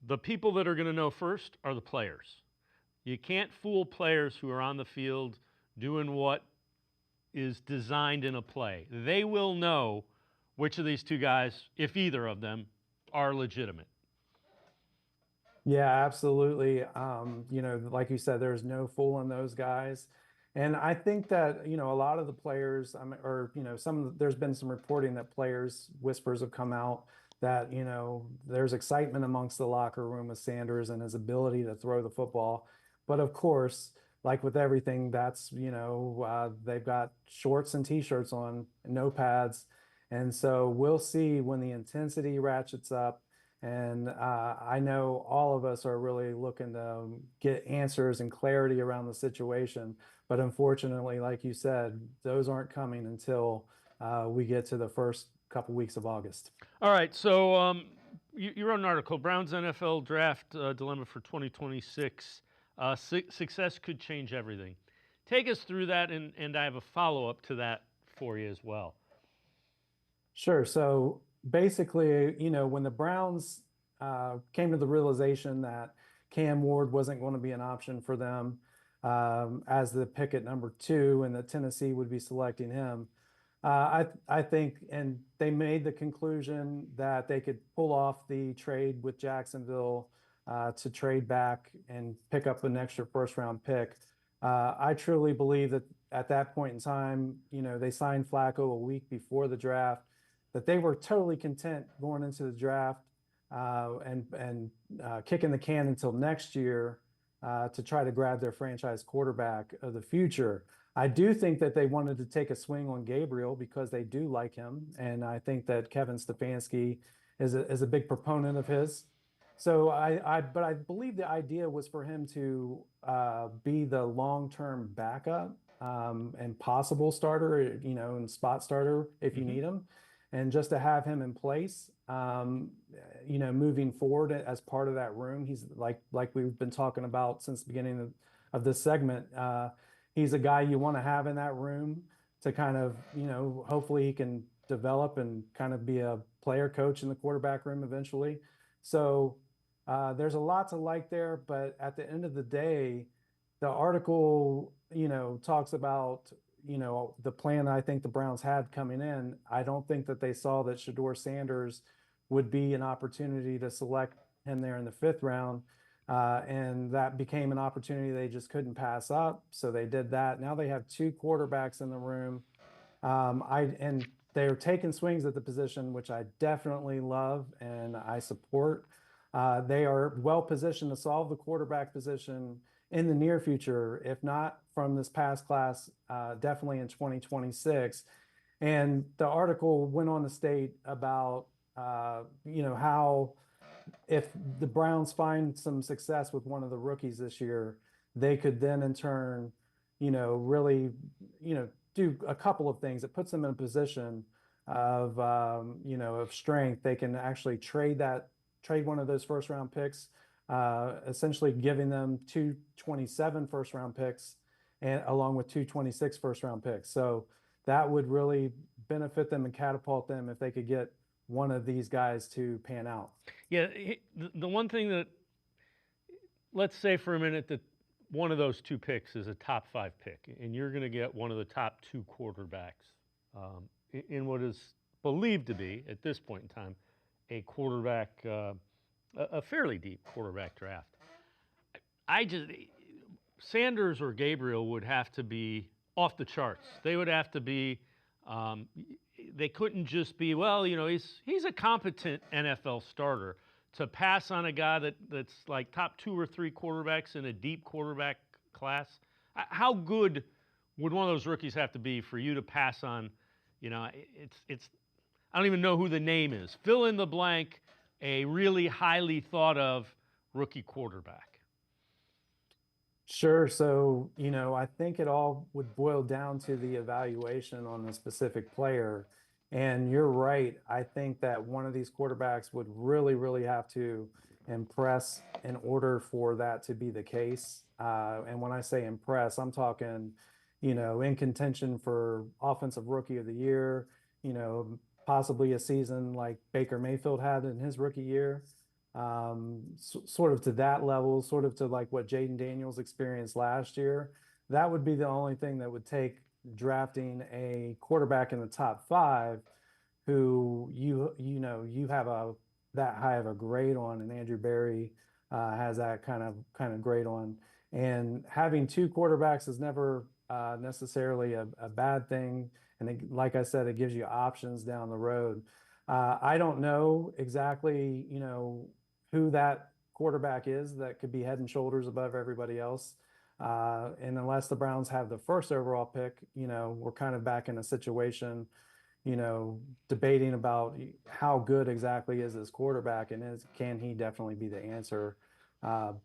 the people that are going to know first are the players. You can't fool players who are on the field doing what is designed in a play. They will know which of these two guys, if either of them, are legitimate. Yeah, absolutely. You know, like you said, there's no fooling those guys. And I think that, you know, a lot of the players, or, you know, there's been some reporting that whispers have come out that, you know, there's excitement amongst the locker room with Sanders and his ability to throw the football. But of course, like with everything, that's, you know, they've got shorts and t-shirts on, no pads. And so we'll see when the intensity ratchets up. And I know all of us are really looking to get answers and clarity around the situation. But unfortunately, like you said, those aren't coming until we get to the first couple weeks of August. All right. So you wrote an article, Browns NFL Draft Dilemma for 2026. Success could change everything. Take us through that, and I have a follow-up to that for you as well. Sure. So basically, you know, when the Browns came to the realization that Cam Ward wasn't going to be an option for them as the pick at number 2, and that Tennessee would be selecting him, I think, and they made the conclusion that they could pull off the trade with Jacksonville to trade back and pick up an extra first-round pick. I truly believe that at that point in time, you know, they signed Flacco a week before the draft, that they were totally content going into the draft and kicking the can until next year to try to grab their franchise quarterback of the future. I do think that they wanted to take a swing on Gabriel because they do like him, and I think that Kevin Stefanski is a big proponent of his. So but I believe the idea was for him to be the long-term backup and possible starter, you know, and spot starter if you need him. And just to have him in place, you know, moving forward as part of that room. He's like we've been talking about since the beginning of this segment. He's a guy you want to have in that room to kind of, hopefully he can develop and kind of be a player coach in the quarterback room eventually. So there's a lot to like there, but at the end of the day, the article, talks about, the plan I think the Browns had coming in. I don't think that they saw that Shedeur Sanders would be an opportunity to select him there in the 5th round. And that became an opportunity they just couldn't pass up. So they did that. Now they have 2 quarterbacks in the room. And they're taking swings at the position, which I definitely love and I support. They are well positioned to solve the quarterback position in the near future, if not from this past class, definitely in 2026. And the article went on to state about, how if the Browns find some success with one of the rookies this year, they could then in turn, really, do a couple of things. It puts them in a position of, of strength. They can actually trade one of those 1st round picks, essentially giving them 227 1st round picks and along with 226 1st round picks. So that would really benefit them and catapult them if they could get one of these guys to pan out. Yeah, the one thing that, let's say for a minute that one of those 2 picks is a top 5 pick, and you're going to get one of the top 2 quarterbacks in what is believed to be, at this point in time, a quarterback, a fairly deep quarterback draft. Sanders or Gabriel would have to be off the charts. They would have to be, they couldn't just be, well, he's a competent NFL starter. To pass on a guy that's like top 2 or 3 quarterbacks in a deep quarterback class, how good would one of those rookies have to be for you to pass on? It's I don't even know who the name is. Fill in the blank, a really highly thought of rookie quarterback. Sure. So, I think it all would boil down to the evaluation on the specific player. And you're right. I think that one of these quarterbacks would really, really have to impress in order for that to be the case. And when I say impress, I'm talking, in contention for Offensive Rookie of the Year, possibly a season like Baker Mayfield had in his rookie year, sort of to that level, sort of to like what Jaden Daniels experienced last year. That would be the only thing that would take drafting a quarterback in the top 5 who you have that high of a grade on, and Andrew Berry has that kind of grade on. And having 2 quarterbacks is never necessarily a bad thing. And like I said, it gives you options down the road. I don't know exactly, who that quarterback is that could be head and shoulders above everybody else. And unless the Browns have the 1st overall pick, we're kind of back in a situation, debating about how good exactly is this quarterback and can he definitely be the answer?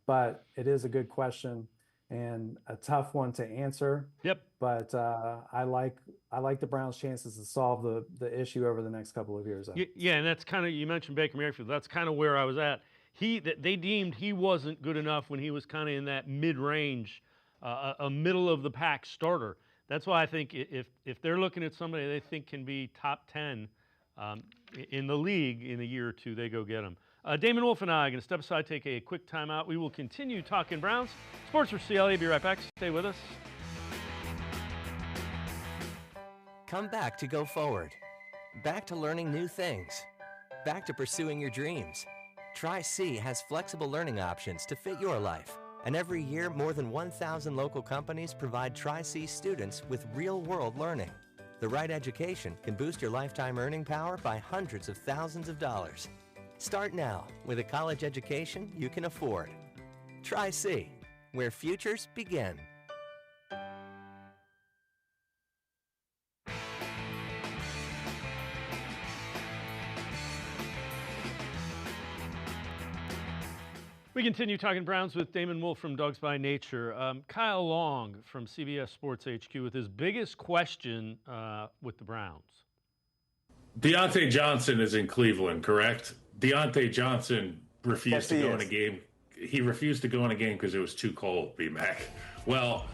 But it is a good question and a tough one to answer. Yep. But I like the Browns' chances to solve the issue over the next couple of years. Yeah, and that's kind of, you mentioned Baker Mayfield. That's kind of where I was at. They deemed he wasn't good enough when he was kind of in that mid-range, a middle-of-the-pack starter. That's why I think if they're looking at somebody they think can be top 10 in the league in a year or 2, they go get him. Damon, Wolfe, and I are going to step aside, take a quick timeout. We will continue talking Browns. Sports4CLE, be right back. Stay with us. Come back to go forward. Back to learning new things. Back to pursuing your dreams. Tri-C has flexible learning options to fit your life. And every year, more than 1,000 local companies provide Tri-C students with real-world learning. The right education can boost your lifetime earning power by hundreds of thousands of dollars. Start now with a college education you can afford. Tri-C, where futures begin. We continue talking Browns with Damon Wolfe from Dawgs by Nature. Kyle Long from CBS Sports HQ with his biggest question with the Browns. Deontay Johnson is in Cleveland, correct? Deontay Johnson refused to go in a game. he refused to go in a game because it was too cold, B-Mac. Well,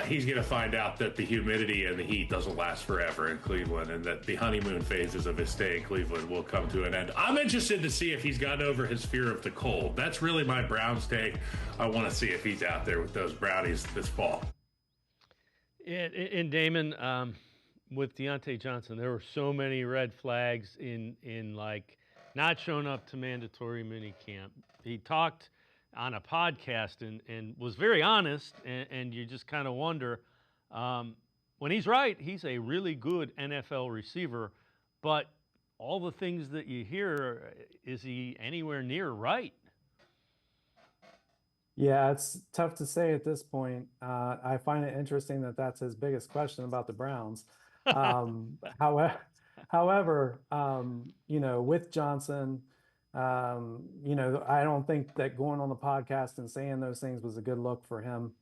he's going to find out that the humidity and the heat doesn't last forever in Cleveland, and that the honeymoon phases of his stay in Cleveland will come to an end. I'm interested to see if he's gotten over his fear of the cold. That's really my Browns take. I want to see if he's out there with those Brownies this fall. And Damon, with Deontay Johnson, there were so many red flags in like not showing up to mandatory minicamp. He talked on a podcast and was very honest, and you just kind of wonder, when he's right, he's a really good NFL receiver, but all the things that you hear, is he anywhere near right? Yeah, it's tough to say at this point. I find it interesting that that's his biggest question about the Browns. However, with Johnson, I don't think that going on the podcast and saying those things was a good look for him.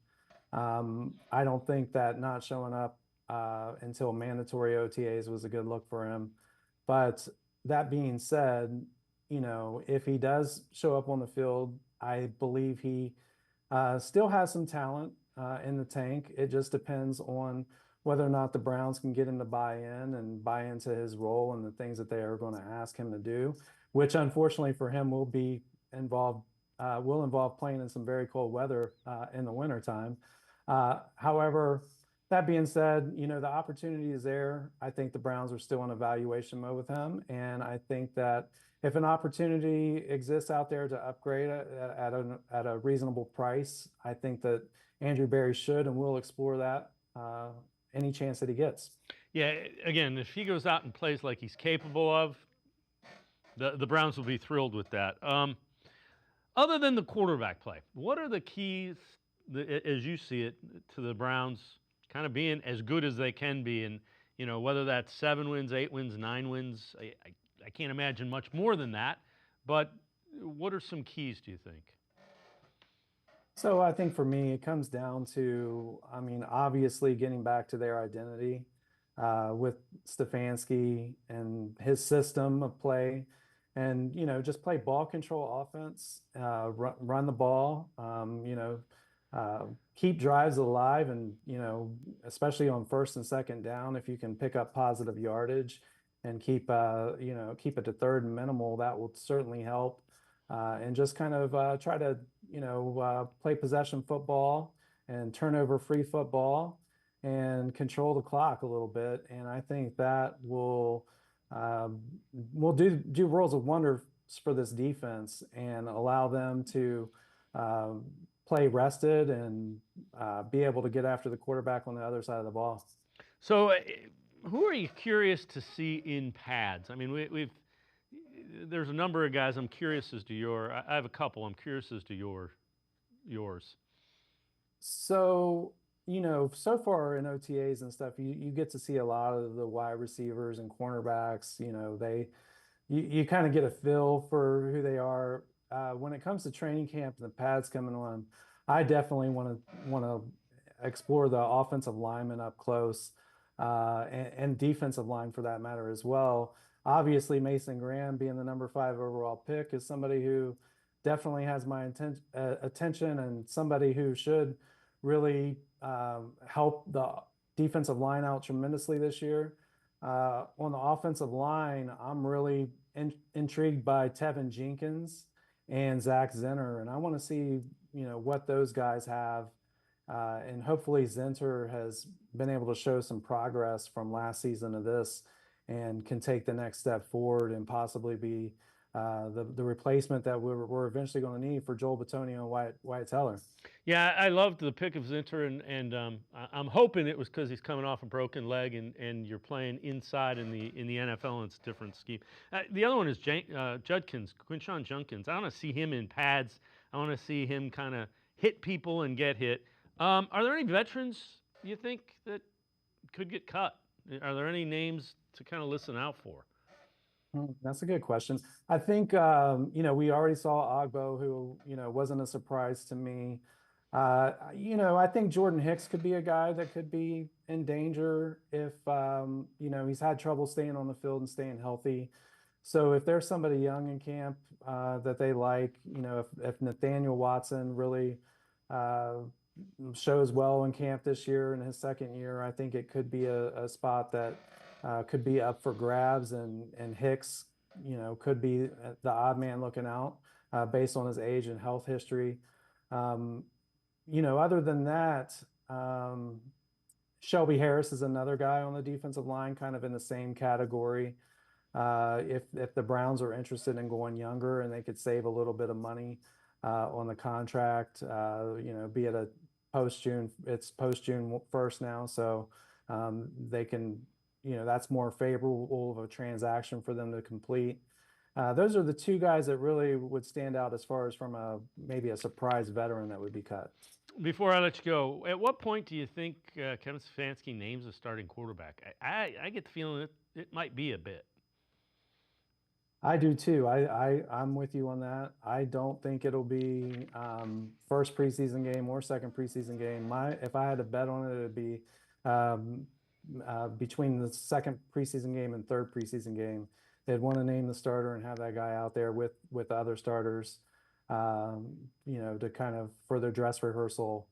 I don't think that not showing up until mandatory OTAs was a good look for him. But that being said, if he does show up on the field, I believe he still has some talent in the tank. It just depends on whether or not the Browns can get him to buy in and buy into his role and the things that they are going to ask him to do, which unfortunately for him will involve playing in some very cold weather in the wintertime. However, that being said, the opportunity is there. I think the Browns are still in evaluation mode with him, and I think that if an opportunity exists out there to upgrade at a reasonable price, I think that Andrew Berry should and will explore that any chance that he gets. Yeah, again, if he goes out and plays like he's capable of, the Browns will be thrilled with that. Other than the quarterback play, what are the keys, as you see it, to the Browns kind of being as good as they can be? And, whether that's 7 wins, 8 wins, 9 wins, I can't imagine much more than that. But what are some keys, do you think? So I think for me, it comes down to, obviously getting back to their identity with Stefanski and his system of play, and just play ball control offense, run the ball, keep drives alive, and especially on first and second down, if you can pick up positive yardage and keep it to third and minimal, that will certainly help. And just kind of try to play possession football and turnover-free football and control the clock a little bit. And I think that will do worlds of wonders for this defense and allow them to play rested and be able to get after the quarterback on the other side of the ball. So who are you curious to see in pads? I mean, there's a number of guys I'm curious as to I have a couple I'm curious as to yours. So, so far in OTAs and stuff, you get to see a lot of the wide receivers and cornerbacks. You kind of get a feel for who they are. When it comes to training camp and the pads coming on, I definitely want to explore the offensive linemen up close and defensive line for that matter as well. Obviously, Mason Graham being the number 5 overall pick is somebody who definitely has my attention and somebody who should really help the defensive line out tremendously this year. On the offensive line, I'm really intrigued by Tevin Jenkins and Zach Zinter, and I want to see what those guys have. And hopefully Zinter has been able to show some progress from last season to this and can take the next step forward and possibly be the replacement that we're eventually going to need for Joel Bitonio and Wyatt Teller. Yeah, I loved the pick of Zinter, and I'm hoping it was because he's coming off a broken leg and you're playing inside in the NFL and it's a different scheme. The other one is Judkins, Quinshon Judkins. I want to see him in pads. I want to see him kind of hit people and get hit. Are there any veterans you think that could get cut? Are there any names to kind of listen out for? That's a good question. I think, we already saw Ogbo, who, wasn't a surprise to me. I think Jordan Hicks could be a guy that could be in danger if, he's had trouble staying on the field and staying healthy. So if there's somebody young in camp that they like, if Nathaniel Watson really shows well in camp this year in his second year, I think it could be a spot that could be up for grabs, and Hicks, could be the odd man looking out based on his age and health history. Other than that, Shelby Harris is another guy on the defensive line, kind of in the same category. If the Browns are interested in going younger and they could save a little bit of money on the contract, be it a post-June 1st now, so they can, that's more favorable of a transaction for them to complete. Those are the two guys that really would stand out as far as from maybe a surprise veteran that would be cut. Before I let you go, at what point do you think Kevin Stefanski names a starting quarterback? I get the feeling it might be a bit. I do too. I'm with you on that. I don't think it'll be first preseason game or second preseason game. If I had to bet on it, it'd be between the second preseason game and third preseason game. They'd want to name the starter and have that guy out there with other starters, to kind of for their dress rehearsal.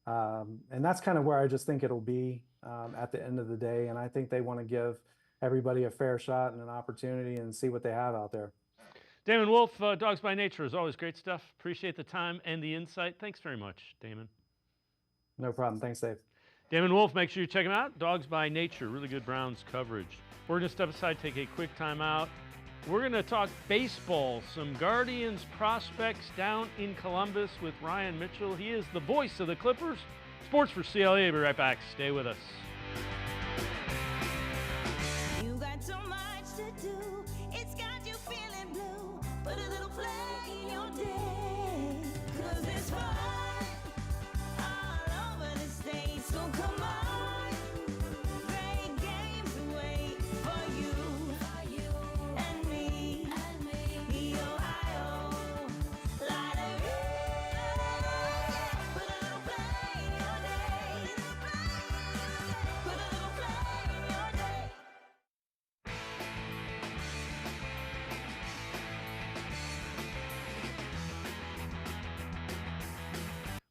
And that's kind of where I just think it'll be at the end of the day. And I think they want to give everybody a fair shot and an opportunity and see what they have out there. Damon Wolfe, Dawgs by Nature, is always great stuff. Appreciate the time and the insight. Thanks very much, Damon. No problem. Thanks, Dave. Damon Wolfe, make sure you check him out. Dawgs by Nature, really good Browns coverage. We're going to step aside, take a quick time out. We're going to talk baseball, some Guardians prospects down in Columbus with Ryan Mitchell. He is the voice of the Clippers. Sports for CLE. We'll be right back. Stay with us. You got so much to do, it's got you feeling blue. Put a little play in your day, 'cause it's fun all over the state. So come on, great games wait for you and me, the Ohio Lottery. Put a little play in your day, put a little play in your day.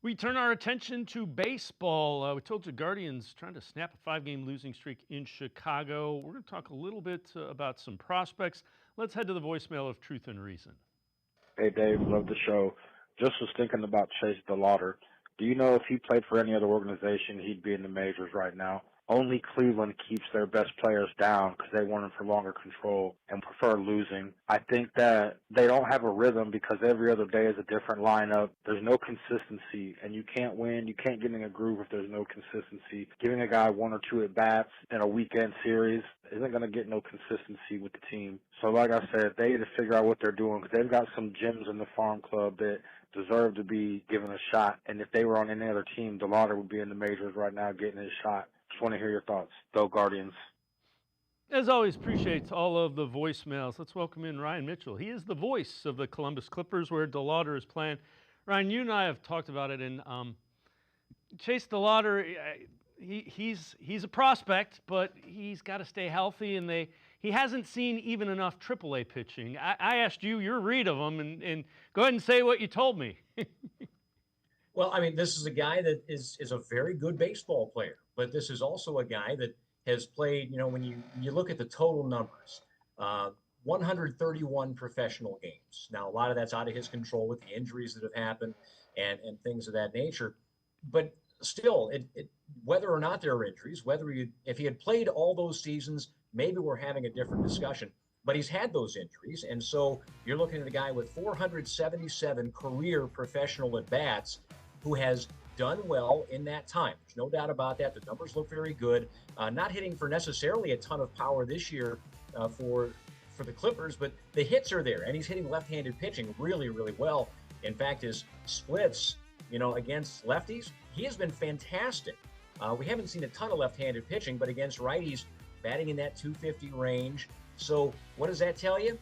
We turn our attention to baseball. We told you Guardians trying to snap a 5-game losing streak in Chicago. We're going to talk a little bit about some prospects. Let's head to the voicemail of Truth and Reason. Hey, Dave, love the show. Just was thinking about Chase DeLauter. Do you know if he played for any other organization, he'd be in the majors right now? Only Cleveland keeps their best players down because they want them for longer control and prefer losing. I think that they don't have a rhythm because every other day is a different lineup. There's no consistency, and you can't win. You can't get in a groove if there's no consistency. Giving a guy 1 or 2 at-bats in a weekend series isn't going to get no consistency with the team. So like I said, they need to figure out what they're doing because they've got some gems in the farm club that deserve to be given a shot. And if they were on any other team, DeLauter would be in the majors right now getting his shot. Just want to hear your thoughts. Go Guardians. As always, appreciate all of the voicemails. Let's welcome in Ryan Mitchell. He is the voice of the Columbus Clippers where DeLauter is playing. Ryan, you and I have talked about it. And Chase DeLauter, he's a prospect, but he's got to stay healthy. And he hasn't seen even enough AAA pitching. I asked you your read of him, and go ahead and say what you told me. Well, I mean, this is a guy that is a very good baseball player, but this is also a guy that has played, when you look at the total numbers, 131 professional games. Now, a lot of that's out of his control with the injuries that have happened and things of that nature. But still, whether or not there are injuries, if he had played all those seasons, maybe we're having a different discussion. But he's had those injuries, and so you're looking at a guy with 477 career professional at-bats who has done well in that time. There's no doubt about that. The numbers look very good. Not hitting for necessarily a ton of power this year for the Clippers, but the hits are there, and he's hitting left-handed pitching really, really well. In fact, his splits, against lefties, he has been fantastic. We haven't seen a ton of left-handed pitching, but against righties, batting in that 250 range. So what does that tell you?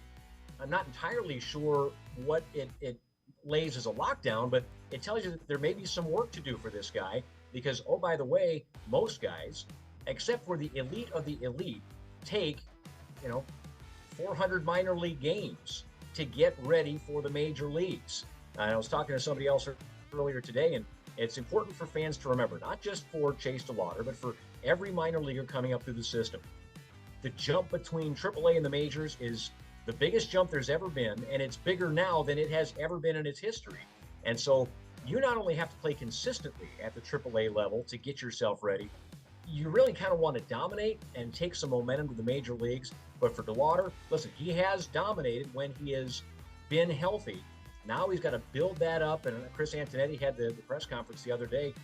I'm not entirely sure what it lays as a lockdown, but it tells you that there may be some work to do for this guy because, oh, by the way, most guys, except for the elite of the elite, take, 400 minor league games to get ready for the major leagues. I was talking to somebody else earlier today, and it's important for fans to remember, not just for Chase DeLauter, but for every minor leaguer coming up through the system. The jump between AAA and the majors is the biggest jump there's ever been, and it's bigger now than it has ever been in its history. And so you not only have to play consistently at the AAA level to get yourself ready, you really kind of want to dominate and take some momentum to the major leagues. But for DeLauter, listen, he has dominated when he has been healthy. Now he's got to build that up. And Chris Antonetti had the press conference the other day,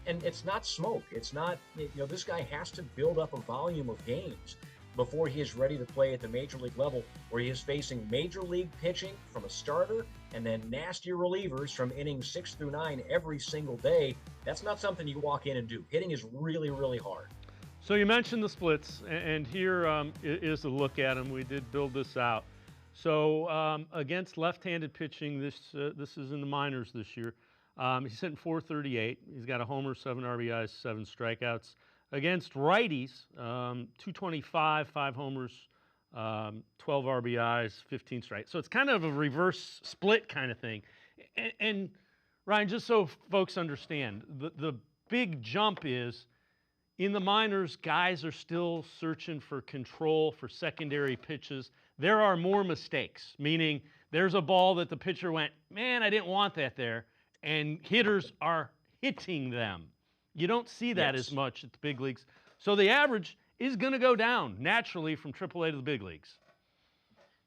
and it's not smoke. It's not, this guy has to build up a volume of games before he is ready to play at the major league level, where he is facing major league pitching from a starter and then nasty relievers from innings 6 through 9 every single day. That's not something you walk in and do. Hitting is really, really hard. So you mentioned the splits, and here is a look at them. We did build this out. So against left-handed pitching, this is in the minors this year. He's hitting .438. He's got a homer, 7 RBIs, 7 strikeouts. Against righties, 225, 5 homers, 12 RBIs, 15 strikes. So it's kind of a reverse split kind of thing. And Ryan, just so folks understand, the big jump is in the minors, guys are still searching for control, for secondary pitches. There are more mistakes, meaning there's a ball that the pitcher went, man, I didn't want that there, and hitters are hitting them. You don't see that as much at the big leagues. So the average is going to go down naturally from AAA to the big leagues.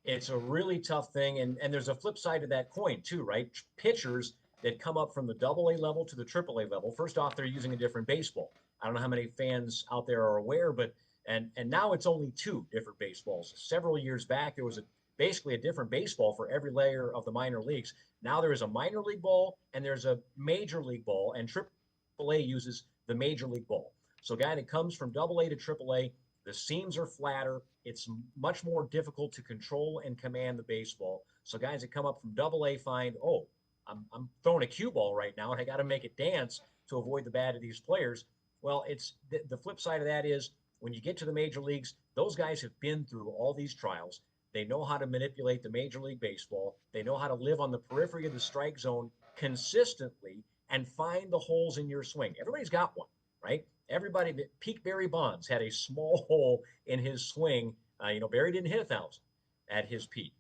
It's a really tough thing, and there's a flip side to that coin too, right? Pitchers that come up from the AA level to the AAA level, first off, they're using a different baseball. I don't know how many fans out there are aware, but and now it's only 2 different baseballs. Several years back, there was basically a different baseball for every layer of the minor leagues. Now there is a minor league ball and there's a major league ball, and AAA uses the major league ball. So a guy that comes from AA to AAA, the seams are flatter. It's much more difficult to control and command the baseball. So guys that come up from AA find, oh, I'm throwing a cue ball right now and I got to make it dance to avoid the bat of these players. Well, it's the flip side of that is when you get to the major leagues, those guys have been through all these trials. They know how to manipulate the Major League Baseball. They know how to live on the periphery of the strike zone consistently and find the holes in your swing. Everybody's got one, right? Everybody, Peak Barry Bonds had a small hole in his swing. Barry didn't hit 1,000 at his peak.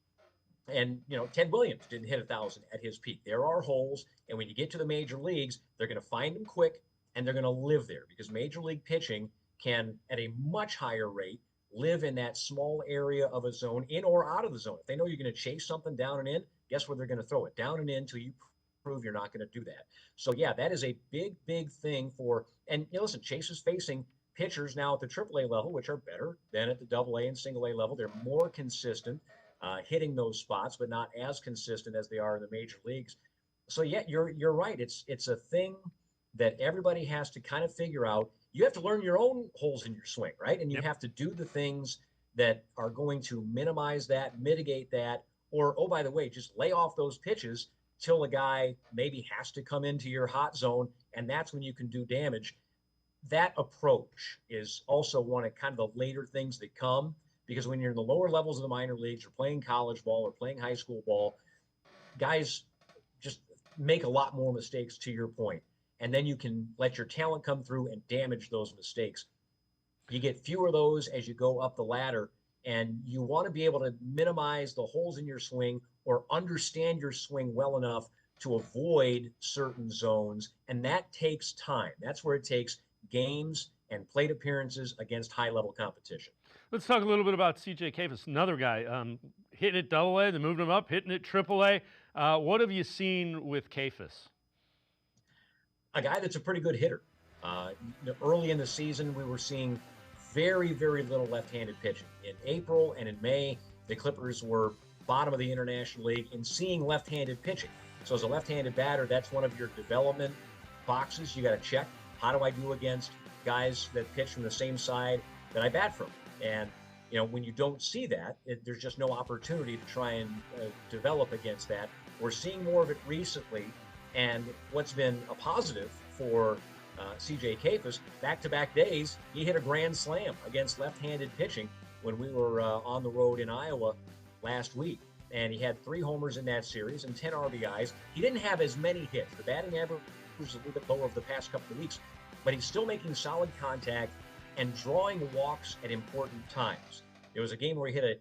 And, Ted Williams didn't hit 1,000 at his peak. There are holes, and when you get to the major leagues, they're going to find them quick, and they're going to live there because major league pitching can, at a much higher rate, live in that small area of a zone, in or out of the zone. If they know you're going to chase something down and in, guess where they're going to throw it? Down and in until you prove you're not going to do that. So, yeah, that is a big, big thing for – and, listen, Chase is facing pitchers now at the AAA level, which are better than at the AA and single A level. They're more consistent hitting those spots, but not as consistent as they are in the major leagues. So, yeah, you're right. It's a thing that everybody has to kind of figure out. You have to learn your own holes in your swing, right? And you have to do the things that are going to minimize that, mitigate that, or, oh, by the way, just lay off those pitches till a guy maybe has to come into your hot zone, and that's when you can do damage. That approach is also one of kind of the later things that come, because when you're in the lower levels of the minor leagues or playing college ball or playing high school ball, guys just make a lot more mistakes, to your point. And then you can let your talent come through and damage those mistakes. You get fewer of those as you go up the ladder, and you want to be able to minimize the holes in your swing or understand your swing well enough to avoid certain zones, and that takes time. That's where it takes games and plate appearances against high-level competition. Let's talk a little bit about C.J. Kayfus, another guy hitting it AA, then moving him up, hitting it AAA. What have you seen with Kayfus? A guy that's a pretty good hitter. Early in the season, we were seeing very, very little left-handed pitching. In April and in May, the Clippers were bottom of the International League in seeing left-handed pitching. So as a left-handed batter, that's one of your development boxes you got to check. How do I do against guys that pitch from the same side that I bat from? And, when you don't see that, there's just no opportunity to try and develop against that. We're seeing more of it recently. And what's been a positive for C.J. Kayfus, back-to-back days, he hit a grand slam against left-handed pitching. when we were on the road in Iowa last week. And he had 3 homers in that series and 10 RBIs. He didn't have as many hits. The batting average was a little bit lower over the past couple of weeks, but he's still making solid contact and drawing walks at important times. There was a game where he hit a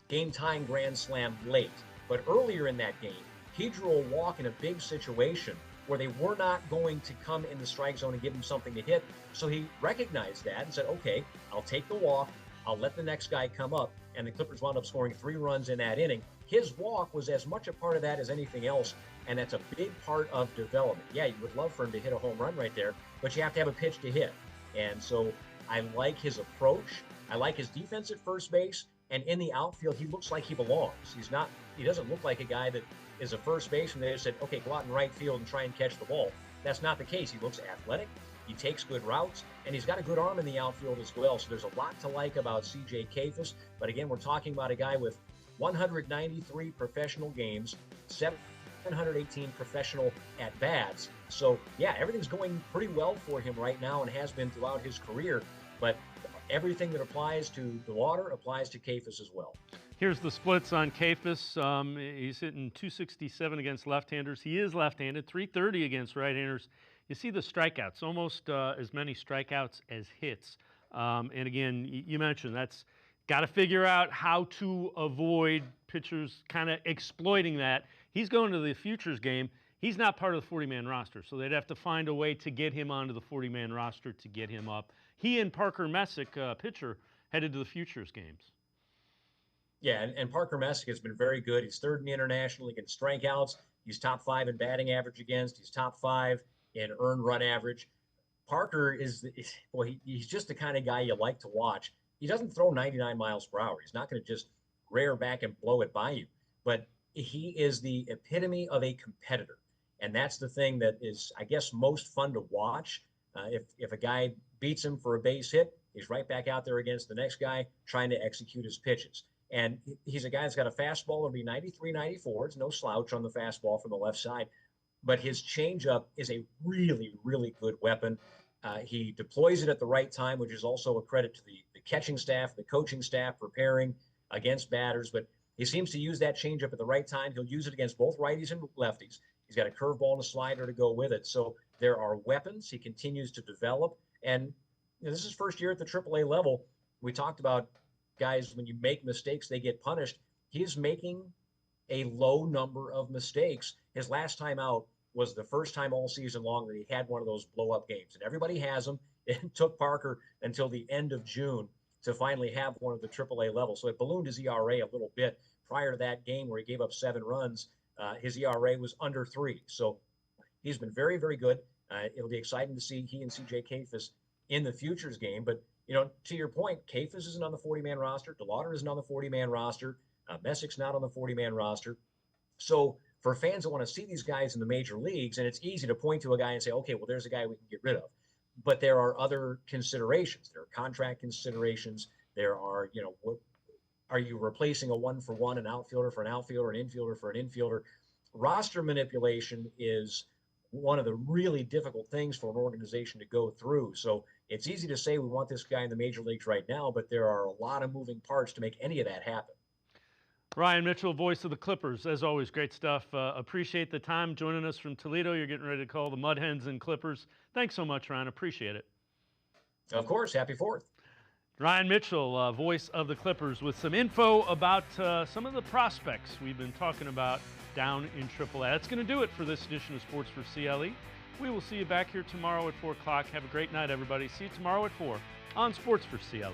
game-tying grand slam late, but earlier in that game, he drew a walk in a big situation where they were not going to come in the strike zone and give him something to hit. So he recognized that and said, okay, I'll take the walk. I'll let the next guy come up. And the Clippers wound up scoring 3 runs in that inning. His walk was as much a part of that as anything else, and that's a big part of development. Yeah, you would love for him to hit a home run right there, but you have to have a pitch to hit. And so I like his approach. I like his defense at first base, and in the outfield, he looks like he belongs. He doesn't look like a guy that is a first baseman. They just said, okay, go out in right field and try and catch the ball. That's not the case. He looks athletic. He takes good routes, and he's got a good arm in the outfield as well. So there's a lot to like about CJ Kayfus. But again, we're talking about a guy with 193 professional games, 718 professional at-bats. So, yeah, everything's going pretty well for him right now and has been throughout his career. But everything that applies to DeLauter applies to Kayfus as well. Here's the splits on Kayfus. He's hitting 267 against left-handers. He is left-handed, 330 against right-handers. You see the strikeouts, almost as many strikeouts as hits. And again, you mentioned that's got to figure out how to avoid pitchers kind of exploiting that. He's going to the futures game. He's not part of the 40-man roster, so they'd have to find a way to get him onto the 40-man roster to get him up. He and Parker Messick, pitcher, headed to the futures games. Yeah, and Parker Messick has been very good. He's third in the international against strikeouts. He's top 5 in batting average against. He's top 5 in earned run average. Parker he's just the kind of guy you like to watch. He doesn't throw 99 miles per hour. He's not going to just rear back and blow it by you. But he is the epitome of a competitor. And that's the thing that is, I guess, most fun to watch. If a guy beats him for a base hit, he's right back out there against the next guy trying to execute his pitches. And he's a guy that's got a fastball that'll be 93, 94. It's no slouch on the fastball from the left side. But his changeup is a really, really good weapon. He deploys it at the right time, which is also a credit to the catching staff, the coaching staff preparing against batters. But he seems to use that changeup at the right time. He'll use it against both righties and lefties. He's got a curveball and a slider to go with it. So there are weapons he continues to develop. And this is his first year at the AAA level. We talked about guys, when you make mistakes, they get punished. He's making a low number of mistakes. His last time out was the first time all season long that he had one of those blow-up games. And everybody has them. It took Parker until the end of June to finally have one of the AAA level. So it ballooned his ERA a little bit. Prior to that game where he gave up 7 runs, his ERA was under 3. So he's been very, very good. It'll be exciting to see he and CJ Kayfus in the futures game. But, to your point, Kayfus isn't on the 40-man roster. DeLauter isn't on the 40-man roster. Messick's not on the 40-man roster. So for fans that want to see these guys in the major leagues, and it's easy to point to a guy and say, okay, well, there's a guy we can get rid of. But there are other considerations. There are contract considerations. There are, are you replacing a 1-for-1, an outfielder for an outfielder, an infielder for an infielder? Roster manipulation is one of the really difficult things for an organization to go through. So it's easy to say we want this guy in the major leagues right now, but there are a lot of moving parts to make any of that happen. Ryan Mitchell, voice of the Clippers. As always, great stuff. Appreciate the time joining us from Toledo. You're getting ready to call the Mud Hens and Clippers. Thanks so much, Ryan. Appreciate it. Of course. Happy 4th. Ryan Mitchell, voice of the Clippers, with some info about some of the prospects we've been talking about down in AAA. That's going to do it for this edition of Sports for CLE. We will see you back here tomorrow at 4 o'clock. Have a great night, everybody. See you tomorrow at 4 on Sports for CLE.